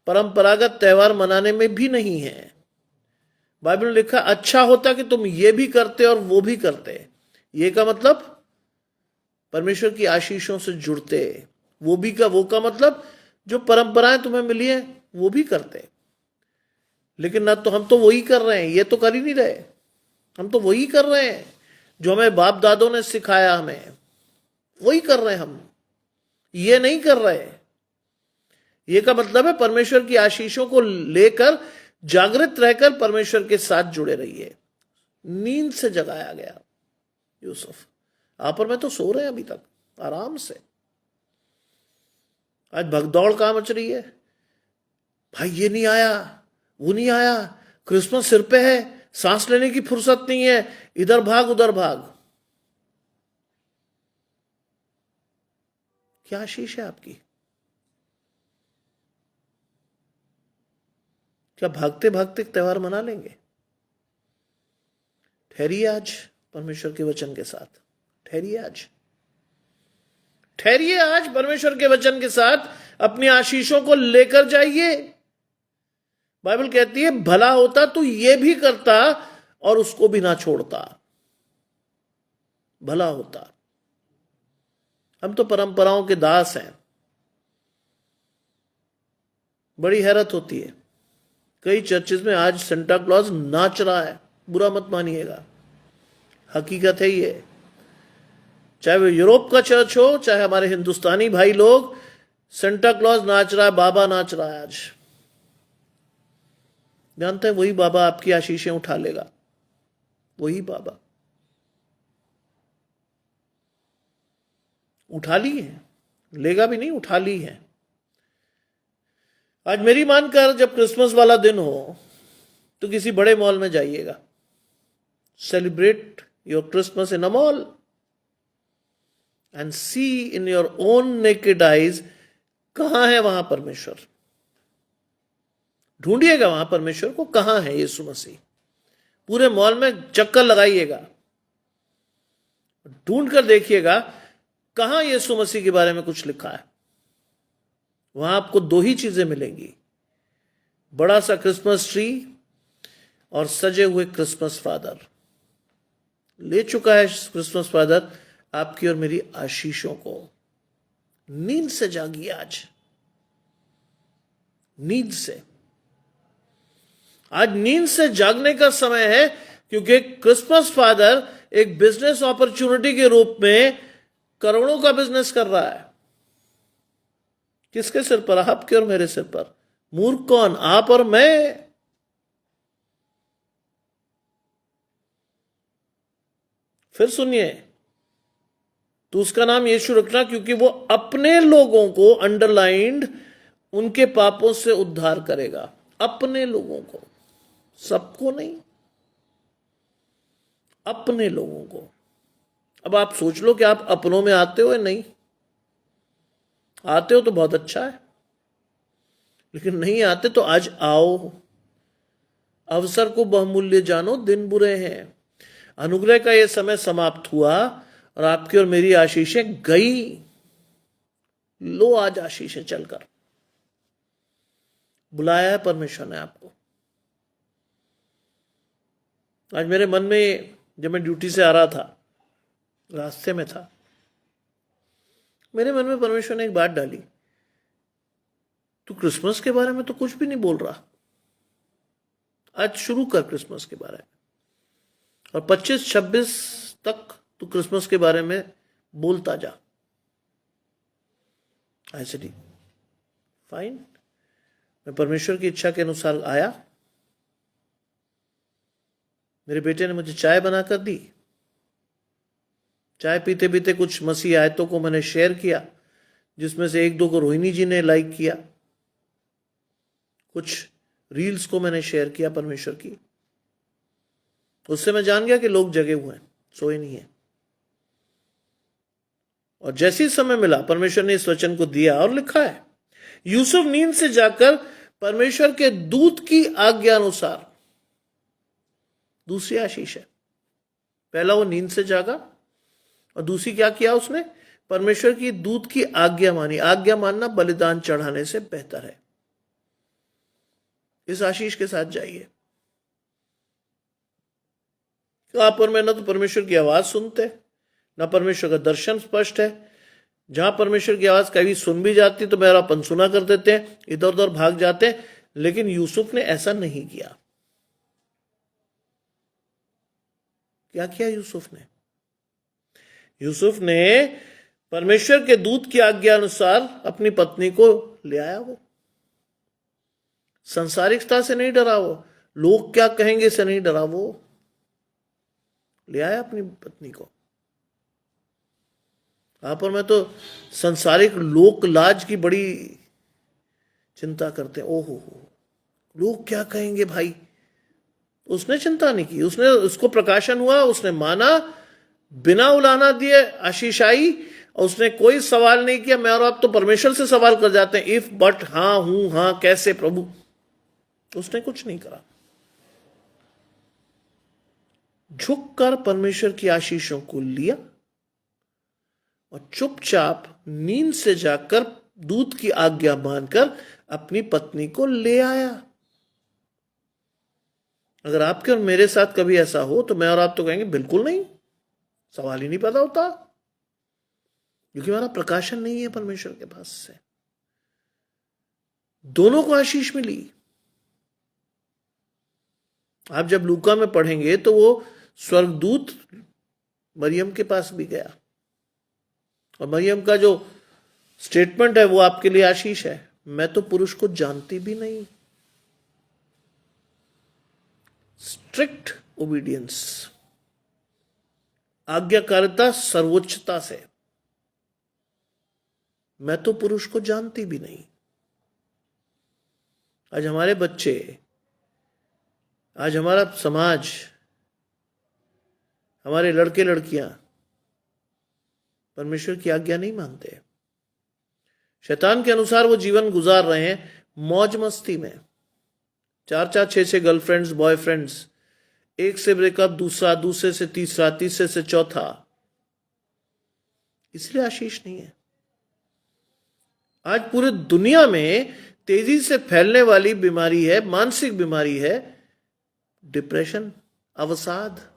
S1: परंपरागत त्योहार मनाने में भी नहीं है। बाइबल में लिखा अच्छा होता कि तुम ये भी करते और वो भी करते। ये का मतलब परमेश्वर की आशीषों से जुड़ते। वो का मतलब जो परंपराएं तुम्हें मिली हैं वो भी करते। लेकिन ना तो हम तो वही कर रहे हैं, ये तो कर ही नहीं रहे। हम तो वही कर रहे हैं जो हमें बाप दादों ने सिखाया, हमें वही कर रहे हैं हम, ये नहीं कर रहे। ये का मतलब है परमेश्वर की आशीषों को लेकर जागृत रहकर परमेश्वर के साथ जुड़े रहिए। नींद से जगाया गया यूसुफ, आप और मैं तो सो रहे हैं अभी तक आराम से। आज भगदौड़ कहां मच रही है, भाई ये नहीं आया, वो नहीं आया, क्रिसमस सिर पे है, सांस लेने की फुर्सत नहीं है, इधर भाग उधर भाग। क्या आशीष है आपकी? क्या भागते भागते त्योहार मना लेंगे? ठहरिए आज परमेश्वर के वचन के साथ, ठहरिए आज, ठहरिए आज परमेश्वर के वचन के साथ, अपनी आशीषों को लेकर जाइए। बाइबल कहती है भला होता तो ये भी करता और उसको भी ना छोड़ता। भला होता। हम तो परंपराओं के दास हैं। बड़ी हैरत होती है, कई चर्चेज में आज सेंटा क्लॉज नाच रहा है, बुरा मत मानिएगा, हकीकत है ये। चाहे वो यूरोप का चर्च हो, चाहे हमारे हिंदुस्तानी भाई लोग, सेंटा क्लॉज नाच रहा है, बाबा नाच रहा है। आज जानते हैं वही बाबा आपकी आशीषें उठा लेगा, वही बाबा उठा ली है, लेगा भी नहीं, उठा ली है। आज मेरी मानकर जब क्रिसमस वाला दिन हो तो किसी बड़े मॉल में जाइएगा, celebrate your Christmas in a mall and see in your own naked eyes कहां है वहां परमेश्वर। ढूंढिएगा वहां परमेश्वर को, कहां है यीशु मसीह। पूरे मॉल में चक्कर लगाइएगा, ढूंढ कर देखिएगा कहां यीशु मसीह के बारे में कुछ लिखा है। वहां आपको दो ही चीजें मिलेंगी, बड़ा सा क्रिसमस ट्री और सजे हुए क्रिसमस फादर। ले चुका है क्रिसमस फादर आपकी और मेरी आशीषों को। नींद से जागिए आज, नींद से। आज नींद से जागने का समय है, क्योंकि क्रिसमस फादर एक बिजनेस अपॉर्चुनिटी के रूप में करोड़ों का बिजनेस कर रहा है। किसके सिर पर? आपके और मेरे सिर पर। मूर्ख कौन? आप और मैं। फिर सुनिए, तो उसका नाम यीशु रखना, क्योंकि वो अपने लोगों को, अंडरलाइंड, उनके पापों से उद्धार करेगा। अपने लोगों को, सबको नहीं, अपने लोगों को। अब आप सोच लो कि आप अपनों में आते हो या नहीं। आते हो तो बहुत अच्छा है, लेकिन नहीं आते तो आज आओ। अवसर को बहुमूल्य जानो, दिन बुरे हैं। अनुग्रह का यह समय समाप्त हुआ और आपकी और मेरी आशीषें गई। लो आज आशीषें चलकर। बुलाया है परमेश्वर ने आपको। आज मेरे मन में, जब मैं ड्यूटी से आ रहा था, रास्ते में था, मेरे मन में परमेश्वर ने एक बात डाली, तू क्रिसमस के बारे में तो कुछ भी नहीं बोल रहा, आज शुरू कर क्रिसमस के बारे में, और 25-26 तक तू क्रिसमस के बारे में बोलता जा। ऐसे नहीं, फाइन। मैं परमेश्वर की इच्छा के अनुसार आया। मेरे बेटे ने मुझे चाय बनाकर दी। चाय पीते पीते कुछ मसीह आयतों को मैंने शेयर किया, जिसमें से एक दो को रोहिणी जी ने लाइक किया। कुछ रील्स को मैंने शेयर किया परमेश्वर की। उससे मैं जान गया कि लोग जगे हुए हैं, सोए नहीं है। और जैसे ही समय मिला, परमेश्वर ने इस वचन को दिया और लिखा है, यूसुफ नींद से जाकर परमेश्वर के दूत की आज्ञा अनुसार। दूसरी आशीष है। पहला वो नींद से जागा, और दूसरी क्या किया उसने? परमेश्वर की दूत की आज्ञा मानी। आज्ञा मानना बलिदान चढ़ाने से बेहतर है। इस आशीष के साथ जाइए। आप और मैं ना तो परमेश्वर की आवाज सुनते, ना परमेश्वर का दर्शन स्पष्ट है। जहां परमेश्वर की आवाज कभी सुन भी जाती तो मेरा अनसुना कर देते हैं, इधर उधर भाग जाते हैं। लेकिन यूसुफ ने ऐसा नहीं किया। क्या किया यूसुफ ने? यूसुफ ने परमेश्वर के दूत की आज्ञा अनुसार अपनी पत्नी को ले आया। वो संसारिकता से नहीं डरा, वो लोग क्या कहेंगे से नहीं डरा, वो ले आया अपनी पत्नी को। यहां पर मैं तो संसारिक लोक लाज की बड़ी चिंता करते हैं। ओहो हो, लोग क्या कहेंगे भाई। उसने चिंता नहीं की, उसने, उसको प्रकाशन हुआ, उसने माना, बिना उलाहना दिए आशीष आई, और उसने कोई सवाल नहीं किया। मैं और आप तो परमेश्वर से सवाल कर जाते हैं, इफ, बट, हाँ, हूं, हाँ, कैसे प्रभु। उसने कुछ नहीं करा, झुककर परमेश्वर की आशीषों को लिया और चुपचाप नींद से जाकर दूत की आज्ञा मानकर अपनी पत्नी को ले आया। अगर आपके और मेरे साथ कभी ऐसा हो तो मैं और आप तो कहेंगे बिल्कुल नहीं, सवाल ही नहीं पैदा होता, क्योंकि हमारा प्रकाशन नहीं है परमेश्वर के पास से। दोनों को आशीष मिली। आप जब लूका में पढ़ेंगे तो वो स्वर्गदूत मरियम के पास भी गया, और मरियम का जो स्टेटमेंट है वो आपके लिए आशीष है, मैं तो पुरुष को जानती भी नहीं। स्ट्रिक्ट ओबीडियंस, आज्ञाकारिता सर्वोच्चता से, मैं तो पुरुष को जानती भी नहीं। आज हमारे बच्चे, आज हमारा समाज, हमारे लड़के लड़कियां परमेश्वर की आज्ञा नहीं मानते। शैतान के अनुसार वो जीवन गुजार रहे हैं, मौज मस्ती में, 4-4, 6-6 गर्लफ्रेंड्स, बॉयफ्रेंड्स, एक से ब्रेकअप, दूसरा, दूसरे से तीसरा, तीसरे से चौथा। इसलिए आशीष नहीं है। आज पूरी दुनिया में तेजी से फैलने वाली बीमारी है, मानसिक बीमारी है, डिप्रेशन, अवसाद।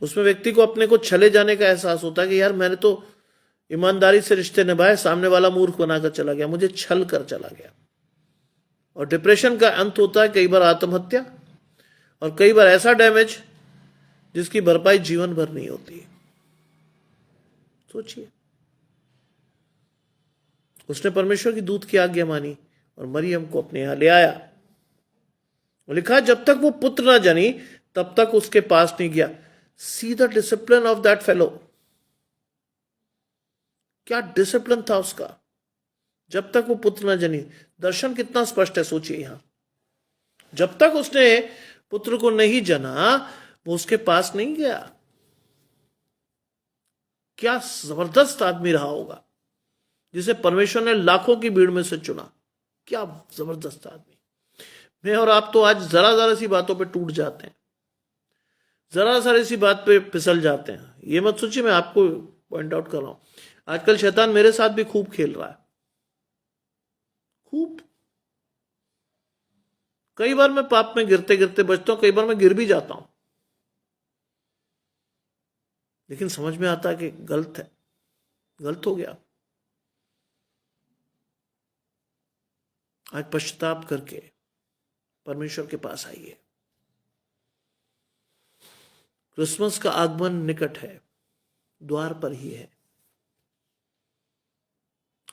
S1: उसमें व्यक्ति को अपने को छले जाने का एहसास होता है कि यार मैंने तो ईमानदारी से रिश्ते निभाए, सामने वाला मूर्ख बनाकर चला गया, मुझे छल कर चला गया। और डिप्रेशन का अंत होता है कई बार आत्महत्या, और कई बार ऐसा डैमेज जिसकी भरपाई जीवन भर नहीं होती। सोचिए, उसने परमेश्वर की दूत की आज्ञा मानी और मरियम को अपने यहां ले आया। लिखा जब तक वो पुत्र ना जनी तब तक उसके पास नहीं गया। See the discipline of that fellow. क्या डिसिप्लिन था उसका, जब तक वो पुत्र न जनी। दर्शन कितना स्पष्ट है, सोचिए यहां, जब तक उसने पुत्र को नहीं जना वो उसके पास नहीं गया। क्या जबरदस्त आदमी रहा होगा जिसे परमेश्वर ने लाखों की भीड़ में से चुना। क्या जबरदस्त आदमी। मैं और आप तो आज जरा जरा सी बातों पे टूट जाते हैं, जरा सारी सी बात पे फिसल जाते हैं। ये मत सोचिए, मैं आपको पॉइंट आउट कर रहा हूं, आजकल शैतान मेरे साथ भी खूब खेल रहा है, खूब। कई बार मैं पाप में गिरते गिरते बचता हूं, कई बार मैं गिर भी जाता हूं, लेकिन समझ में आता है कि गलत है, गलत हो गया। आज पश्चाताप करके परमेश्वर के पास आइए। क्रिसमस का आगमन निकट है, द्वार पर ही है।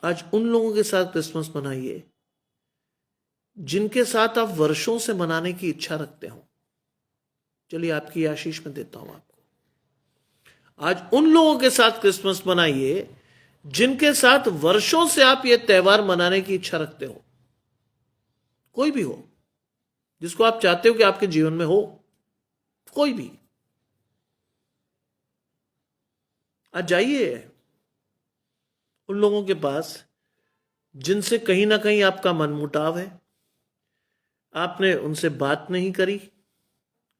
S1: आज उन लोगों के साथ क्रिसमस मनाइए जिनके साथ आप वर्षों से मनाने की इच्छा रखते हो। चलिए आपकी आशीष में देता हूं आपको। आज उन लोगों के साथ क्रिसमस मनाइए जिनके साथ वर्षों से आप ये त्योहार मनाने की इच्छा रखते हो। कोई भी हो जिसको आप चाहते हो कि आपके जीवन में हो, कोई भी। आज जाइए उन लोगों के पास जिनसे कहीं ना कहीं आपका मनमुटाव है, आपने उनसे बात नहीं करी,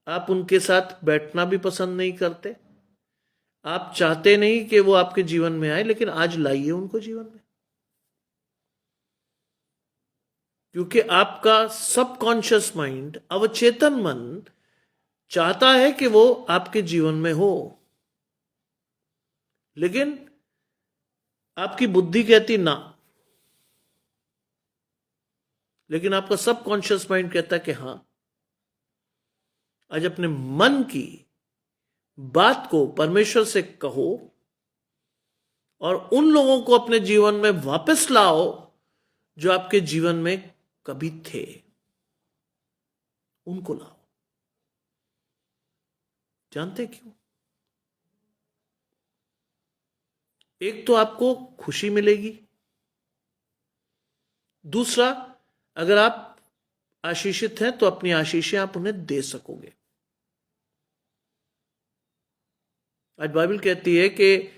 S1: आप उनके साथ बैठना भी पसंद नहीं करते, आप चाहते नहीं कि वो आपके जीवन में आए, लेकिन आज लाइए उनको जीवन में, क्योंकि आपका सबकॉन्शियस माइंड, अवचेतन मन चाहता है कि वो आपके जीवन में हो, लेकिन आपकी बुद्धि कहती ना, लेकिन आपका सबकॉन्शियस माइंड कहता है कि हां, आज अपने मन की बात को परमेश्वर से कहो और उन लोगों को अपने जीवन में वापस लाओ जो आपके जीवन में कभी थे, उनको लाओ। जानते क्यों? एक तो आपको खुशी मिलेगी, दूसरा अगर आप आशीषित हैं तो अपनी आशीषें आप उन्हें दे सकोगे। आज बाइबल कहती है कि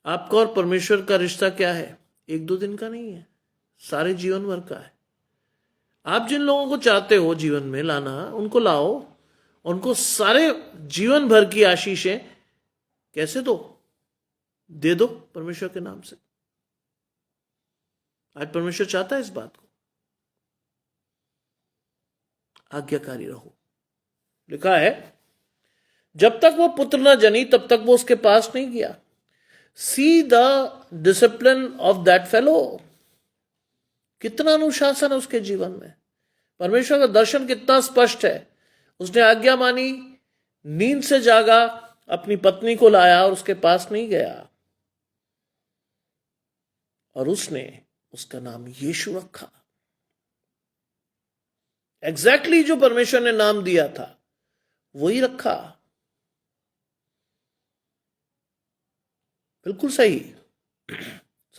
S1: आपका और परमेश्वर का रिश्ता क्या है? एक दो दिन का नहीं है, सारे जीवन भर का है। आप जिन लोगों को चाहते हो जीवन में लाना, उनको लाओ, उनको सारे जीवन भर की आशीषें कैसे दो? दे दो परमेश्वर के नाम से। आज परमेश्वर चाहता है इस बात को। आज्ञाकारी रहो। लिखा है, जब तक वो पुत्र न जनी तब तक वो उसके पास नहीं गया। See the discipline of that fellow. कितना अनुशासन है उसके जीवन में। परमेश्वर का दर्शन कितना स्पष्ट है। उसने आज्ञा मानी, नींद से जागा, अपनी पत्नी को लाया और उसके पास नहीं गया, और उसने उसका नाम यीशु रखा। एग्जैक्टली जो परमेश्वर ने नाम दिया था वही रखा। बिल्कुल सही।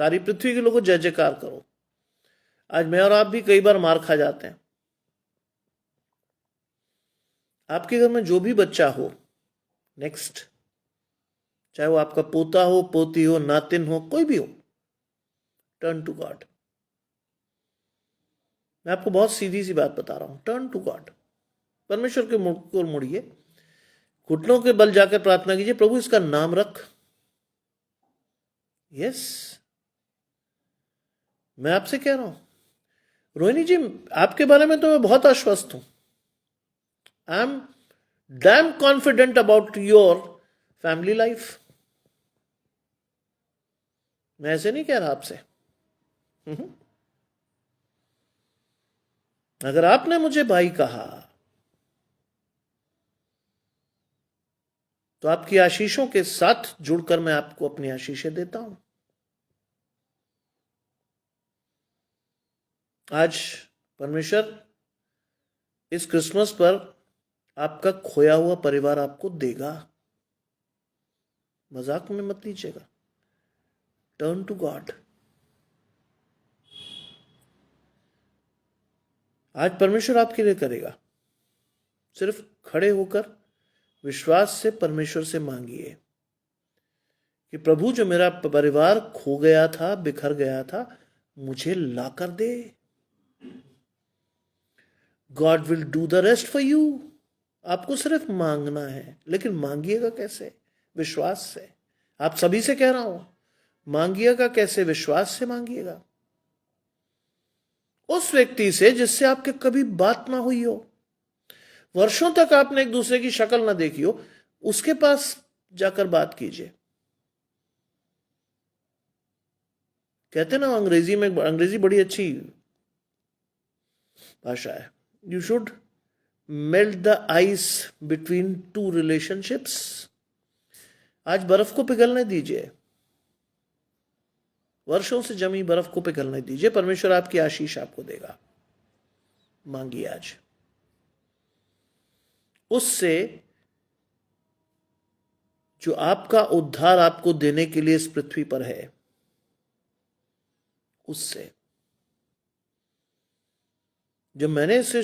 S1: सारी पृथ्वी के लोगों जय जयकार करो। आज मैं और आप भी कई बार मार खा जाते हैं। आपके घर में जो भी बच्चा हो, नेक्स्ट, चाहे वो आपका पोता हो, पोती हो, नातिन हो, कोई भी हो, टर्न टू गॉड। मैं आपको बहुत सीधी सी बात बता रहा हूं, टर्न टू गॉड। परमेश्वर के मुख को मुड़िए, घुटनों के बल जाकर प्रार्थना कीजिए, प्रभु इसका नाम रख। यस, मैं आपसे कह रहा हूं रोहिणी जी, आपके बारे में तो मैं बहुत आश्वस्त हूं। I am damn confident about your family life. मैं ऐसे नहीं कह रहा आपसे। अगर आपने मुझे भाई कहा तो आपकी आशीषों के साथ जुड़कर मैं आपको अपनी आशीषें देता हूं। आज परमेश्वर इस क्रिसमस पर आपका खोया हुआ परिवार आपको देगा। मजाक में मत लीजिएगा। Turn to God. आज परमेश्वर आपके लिए करेगा। सिर्फ खड़े होकर विश्वास से परमेश्वर से मांगिए कि प्रभु, जो मेरा परिवार खो गया था, बिखर गया था, मुझे लाकर दे। God will do the rest for you. आपको सिर्फ मांगना है, लेकिन मांगिएगा कैसे? विश्वास से। आप सभी से कह रहा हूं, मांगिएगा कैसे? विश्वास से मांगिएगा। उस व्यक्ति से जिससे आपके कभी बात ना हुई हो, वर्षों तक आपने एक दूसरे की शक्ल ना देखी हो, उसके पास जाकर बात कीजिए। कहते ना अंग्रेजी में, अंग्रेजी बड़ी अच्छी भाषा है, you should melt the ice between two relationships. आज बर्फ को पिघलने दीजिए, वर्षों से जमी बर्फ को पिघलने दीजिए। परमेश्वर आपकी आशीष आपको देगा। मांगिए आज उससे जो आपका उद्धार आपको देने के लिए इस पृथ्वी पर है, उससे। जब मैंने इसे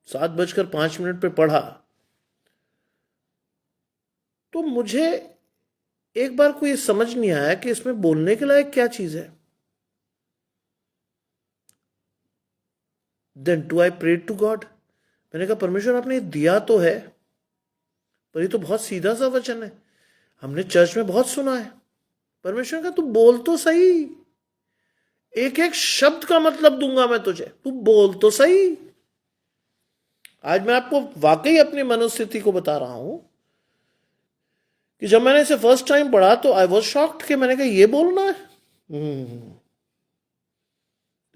S1: 7:05 पे पढ़ा तो मुझे एक बार को ये समझ नहीं आया कि इसमें बोलने के लायक क्या चीज है। Then too I prayed to God. मैंने कहा, परमेश्वर आपने दिया तो है, पर ये तो बहुत सीधा सा वचन है, हमने चर्च में बहुत सुना है। परमेश्वर का, तू बोल तो सही, एक एक शब्द का मतलब दूंगा मैं तुझे, तू बोल तो सही। आज मैं आपको वाकई अपनी मनोस्थिति को बता रहा हूं कि जब मैंने इसे फर्स्ट टाइम पढ़ा तो आई वॉज शॉक्ड कि मैंने कहा ये बोलना है।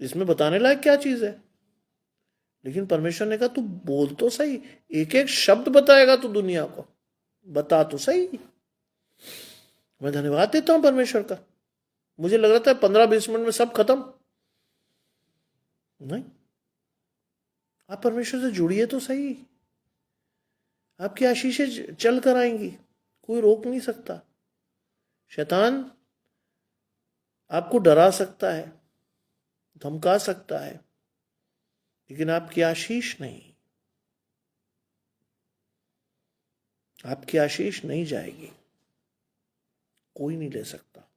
S1: इसमें बताने लायक क्या चीज है? लेकिन परमेश्वर ने कहा तू बोल तो सही, एक एक शब्द बताएगा तू दुनिया को, बता तो सही। मैं धन्यवाद देता हूं परमेश्वर का। मुझे लग रहा था 15-20 मिनट में सब खत्म। नहीं, आप परमेश्वर से जुड़िए तो सही, आपकी आशीषें चल कर आएंगी, कोई रोक नहीं सकता। शैतान आपको डरा सकता है, धमका सकता है, लेकिन आपकी आशीष नहीं, आपकी आशीष नहीं जाएगी, कोई नहीं ले सकता।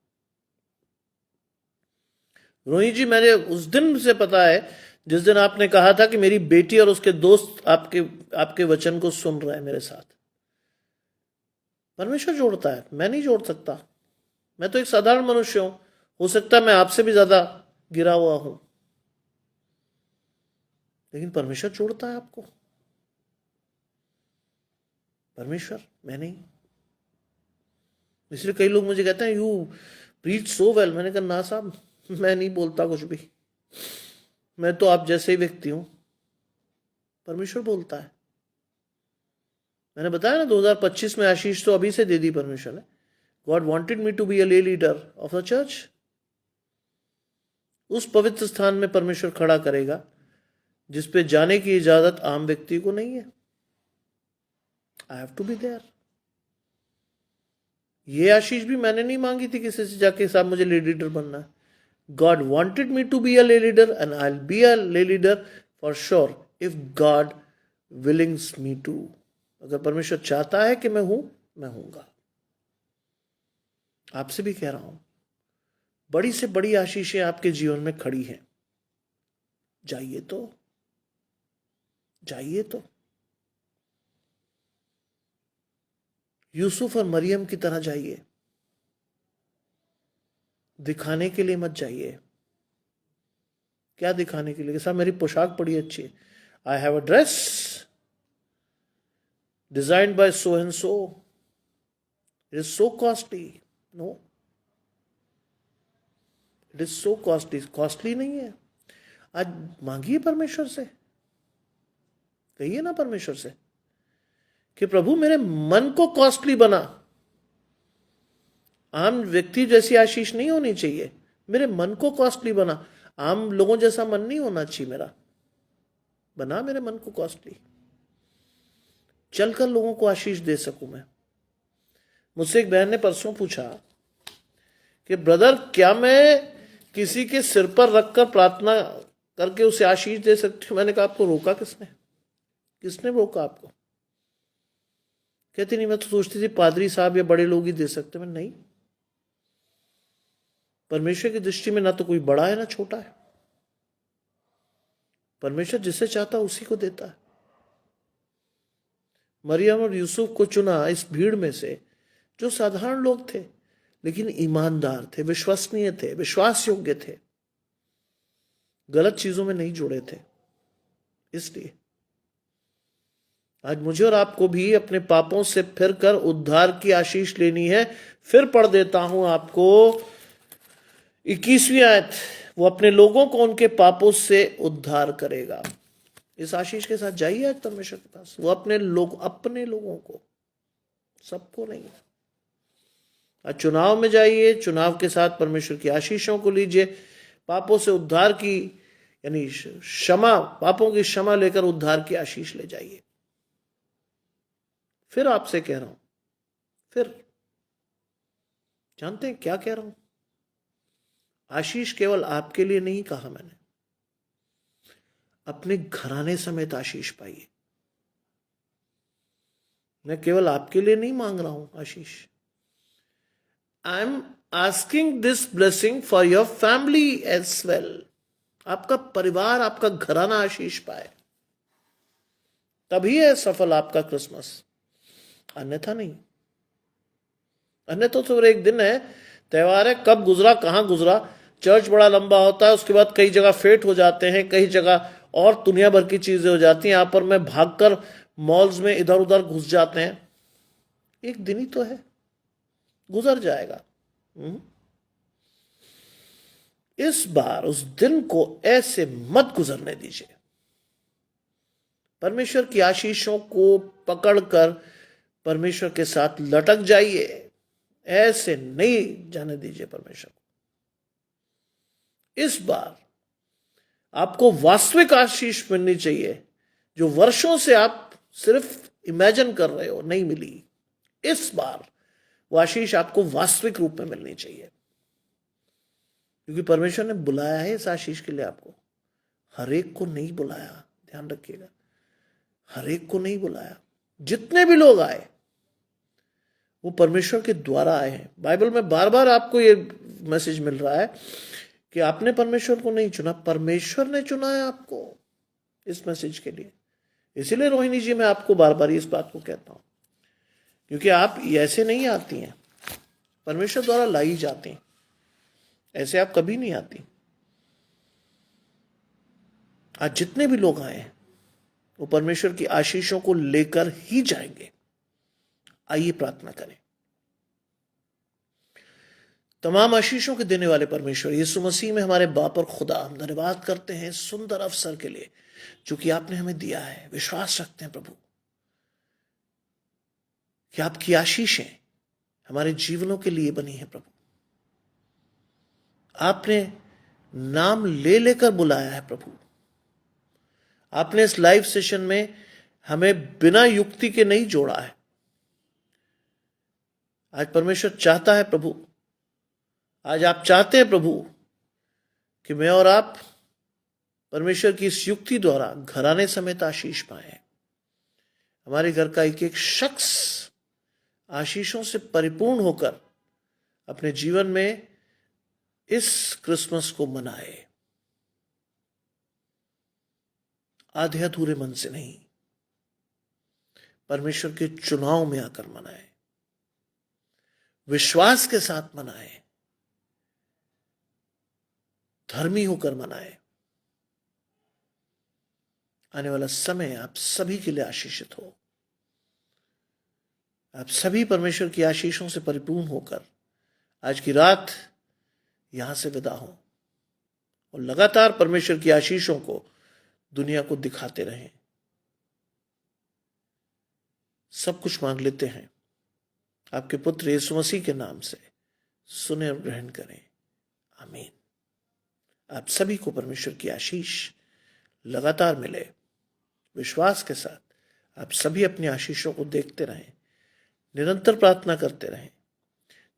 S1: रोहित जी, मैंने उस दिन से पता है जिस दिन आपने कहा था कि मेरी बेटी और उसके दोस्त आपके वचन को सुन रहे हैं मेरे साथ। परमेश्वर जोड़ता है, मैं नहीं जोड़ सकता। मैं तो एक साधारण मनुष्य हूं, हो सकता है मैं आपसे भी ज्यादा गिरा हुआ हूं, लेकिन परमेश्वर जोड़ता है आपको। परमेश्वर, मैं नहीं। इसलिए कई लोग मुझे कहते हैं यू प्रीच सो वेल। मैंने कहा ना साहब, मैं नहीं बोलता कुछ भी, मैं तो आप जैसे ही व्यक्ति हूं, परमेश्वर बोलता है। मैंने बताया ना 2025 में आशीष तो अभी से दे दी परमेश्वर ने। God wanted me to be a lay leader of the church. उस पवित्र स्थान में परमेश्वर खड़ा करेगा जिस पे जाने की इजाजत आम व्यक्ति को नहीं है। I have to be there. ये आशीष भी मैंने नहीं मांगी थी किसी से जाके, साहब मुझे ले लीडर बनना है। God wanted me to be a lay leader and I'll be a lay leader for sure if God willings me to। अगर परमेश्वर चाहता है कि मैं हूं, मैं हूंगा। आपसे भी कह रहा हूं, बड़ी से बड़ी आशीषें आपके जीवन में खड़ी हैं। जाइए तो, जाइए तो। यूसुफ और मरियम की तरह जाइए, दिखाने के लिए मत जाइए। क्या दिखाने के लिए? साहब मेरी पोशाक बड़ी अच्छी है, I have a dress designed by so and so, it is so costly. No, it is so costly. Costly नहीं है। आज मांगिए परमेश्वर से, कहिए ना परमेश्वर से कि प्रभु मेरे मन को कॉस्टली बना। आम व्यक्ति जैसी आशीष नहीं होनी चाहिए, मेरे मन को कॉस्टली बना। आम लोगों जैसा मन नहीं होना चाहिए मेरा, बना मेरे मन को कॉस्टली, चलकर लोगों को आशीष दे सकूं मैं। मुझसे एक बहन ने परसों पूछा कि ब्रदर, क्या मैं किसी के सिर पर रखकर प्रार्थना करके उसे आशीष दे सकती हूं? मैंने कहा आपको रोका किसने? किसने रोका आपको? कहती नहीं, मैं तो सोचती थी पादरी साहब या बड़े लोग ही दे सकते। मैं नहीं, परमेश्वर की दृष्टि में ना तो कोई बड़ा है ना छोटा है। परमेश्वर जिसे चाहता उसी को देता है। मरियम और यूसुफ को चुना इस भीड़ में से जो साधारण लोग थे, लेकिन ईमानदार थे, विश्वसनीय थे, विश्वास योग्य थे, गलत चीजों में नहीं जुड़े थे। इसलिए आज मुझे और आपको भी अपने पापों से फिर कर उद्धार की आशीष लेनी है। फिर पढ़ देता हूं आपको 21वीं आयत, वो अपने लोगों को उनके पापों से उद्धार करेगा। इस आशीष के साथ जाइए आज परमेश्वर के पास। वो अपने लोगों को, सबको नहीं। आज चुनाव में जाइए, चुनाव के साथ परमेश्वर की आशीषों को लीजिए। पापों से उद्धार की यानी क्षमा, पापों की क्षमा लेकर उद्धार की आशीष ले जाइए। फिर आपसे कह रहा हूं, फिर जानते हैं क्या कह रहा हूं? आशीष केवल आपके लिए नहीं कहा मैंने, अपने घराने समेत आशीष पाइए। मैं केवल आपके लिए नहीं मांग रहा हूं Ashish, I am asking this blessing for your family as well. आपका परिवार, आपका घराना आशीष पाए, तभी है सफल आपका क्रिसमस, अन्यथा नहीं। अन्यथा तो एक दिन है, त्योहार है, कब गुजरा कहां गुजरा। चर्च बड़ा लंबा होता है, उसके बाद कई जगह फेट हो जाते हैं, कई जगह और दुनिया भर की चीजें हो जाती हैं। यहां पर मैं भागकर मॉल्स में इधर उधर घुस जाते हैं। एक दिन ही तो है, गुजर जाएगा। इस बार उस दिन को ऐसे मत गुजरने दीजिए। परमेश्वर की आशीषों को पकड़कर परमेश्वर के साथ लटक जाइए, ऐसे नहीं जाने दीजिए परमेश्वर को। इस बार आपको वास्तविक आशीष मिलनी चाहिए, जो वर्षों से आप सिर्फ इमेजिन कर रहे हो, नहीं मिली। इस बार वो आशीष आपको वास्तविक रूप में मिलनी चाहिए, क्योंकि परमेश्वर ने बुलाया है इस आशीष के लिए आपको। हर एक को नहीं बुलाया, ध्यान रखिएगा, हर एक को नहीं बुलाया। जितने भी लोग आए वो परमेश्वर के द्वारा आए हैं। बाइबल में बार बार आपको ये मैसेज मिल रहा है कि आपने परमेश्वर को नहीं चुना, परमेश्वर ने चुना है आपको इस मैसेज के लिए। इसीलिए रोहिणी जी मैं आपको बार बार इस बात को कहता हूं, क्योंकि आप ऐसे नहीं आती हैं, परमेश्वर द्वारा लाई जाती हैं, ऐसे आप कभी नहीं आती। आज जितने भी लोग आए हैं वो परमेश्वर की आशीषों को लेकर ही जाएंगे। आइए प्रार्थना करें। तमाम आशीषों के देने वाले परमेश्वर यीशु मसीह में हमारे बाप और खुदा, हम धन्यवाद करते हैं इस सुंदर अवसर के लिए जो कि आपने हमें दिया है। विश्वास रखते हैं प्रभु कि आपकी आशीषें हमारे जीवनों के लिए बनी है। प्रभु आपने नाम ले लेकर बुलाया है। प्रभु आपने इस लाइव सेशन में हमें बिना युक्ति के नहीं जोड़ा है। आज परमेश्वर चाहता है प्रभु, आज आप चाहते हैं प्रभु कि मैं और आप परमेश्वर की इस युक्ति द्वारा घराने समेत आशीष पाए। हमारे घर का एक एक शख्स आशीषों से परिपूर्ण होकर अपने जीवन में इस क्रिसमस को मनाए, आधे अधूरे मन से नहीं, परमेश्वर के चुनाव में आकर मनाए, विश्वास के साथ मनाए, धर्मी होकर मनाए। आने वाला समय आप सभी के लिए आशीषित हो। आप सभी परमेश्वर की आशीषों से परिपूर्ण होकर आज की रात यहां से विदा हो और लगातार परमेश्वर की आशीषों को दुनिया को दिखाते रहें। सब कुछ मांग लेते हैं आपके पुत्र यीशु मसीह के नाम से, सुने और ग्रहण करें। आमीन। आप सभी को परमेश्वर की आशीष लगातार मिले। विश्वास के साथ आप सभी अपनी आशीषों को देखते रहें, निरंतर प्रार्थना करते रहें,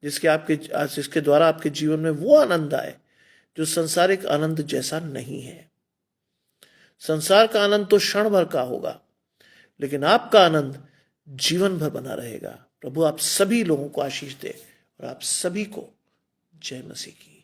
S1: जिसके द्वारा आपके जीवन में वो आनंद आए जो संसारिक आनंद जैसा नहीं है। संसार का आनंद तो क्षण भर का होगा, लेकिन आपका आनंद जीवन भर बना रहेगा। प्रभु आप सभी लोगों को आशीष दे और आप सभी को जय मसीह की।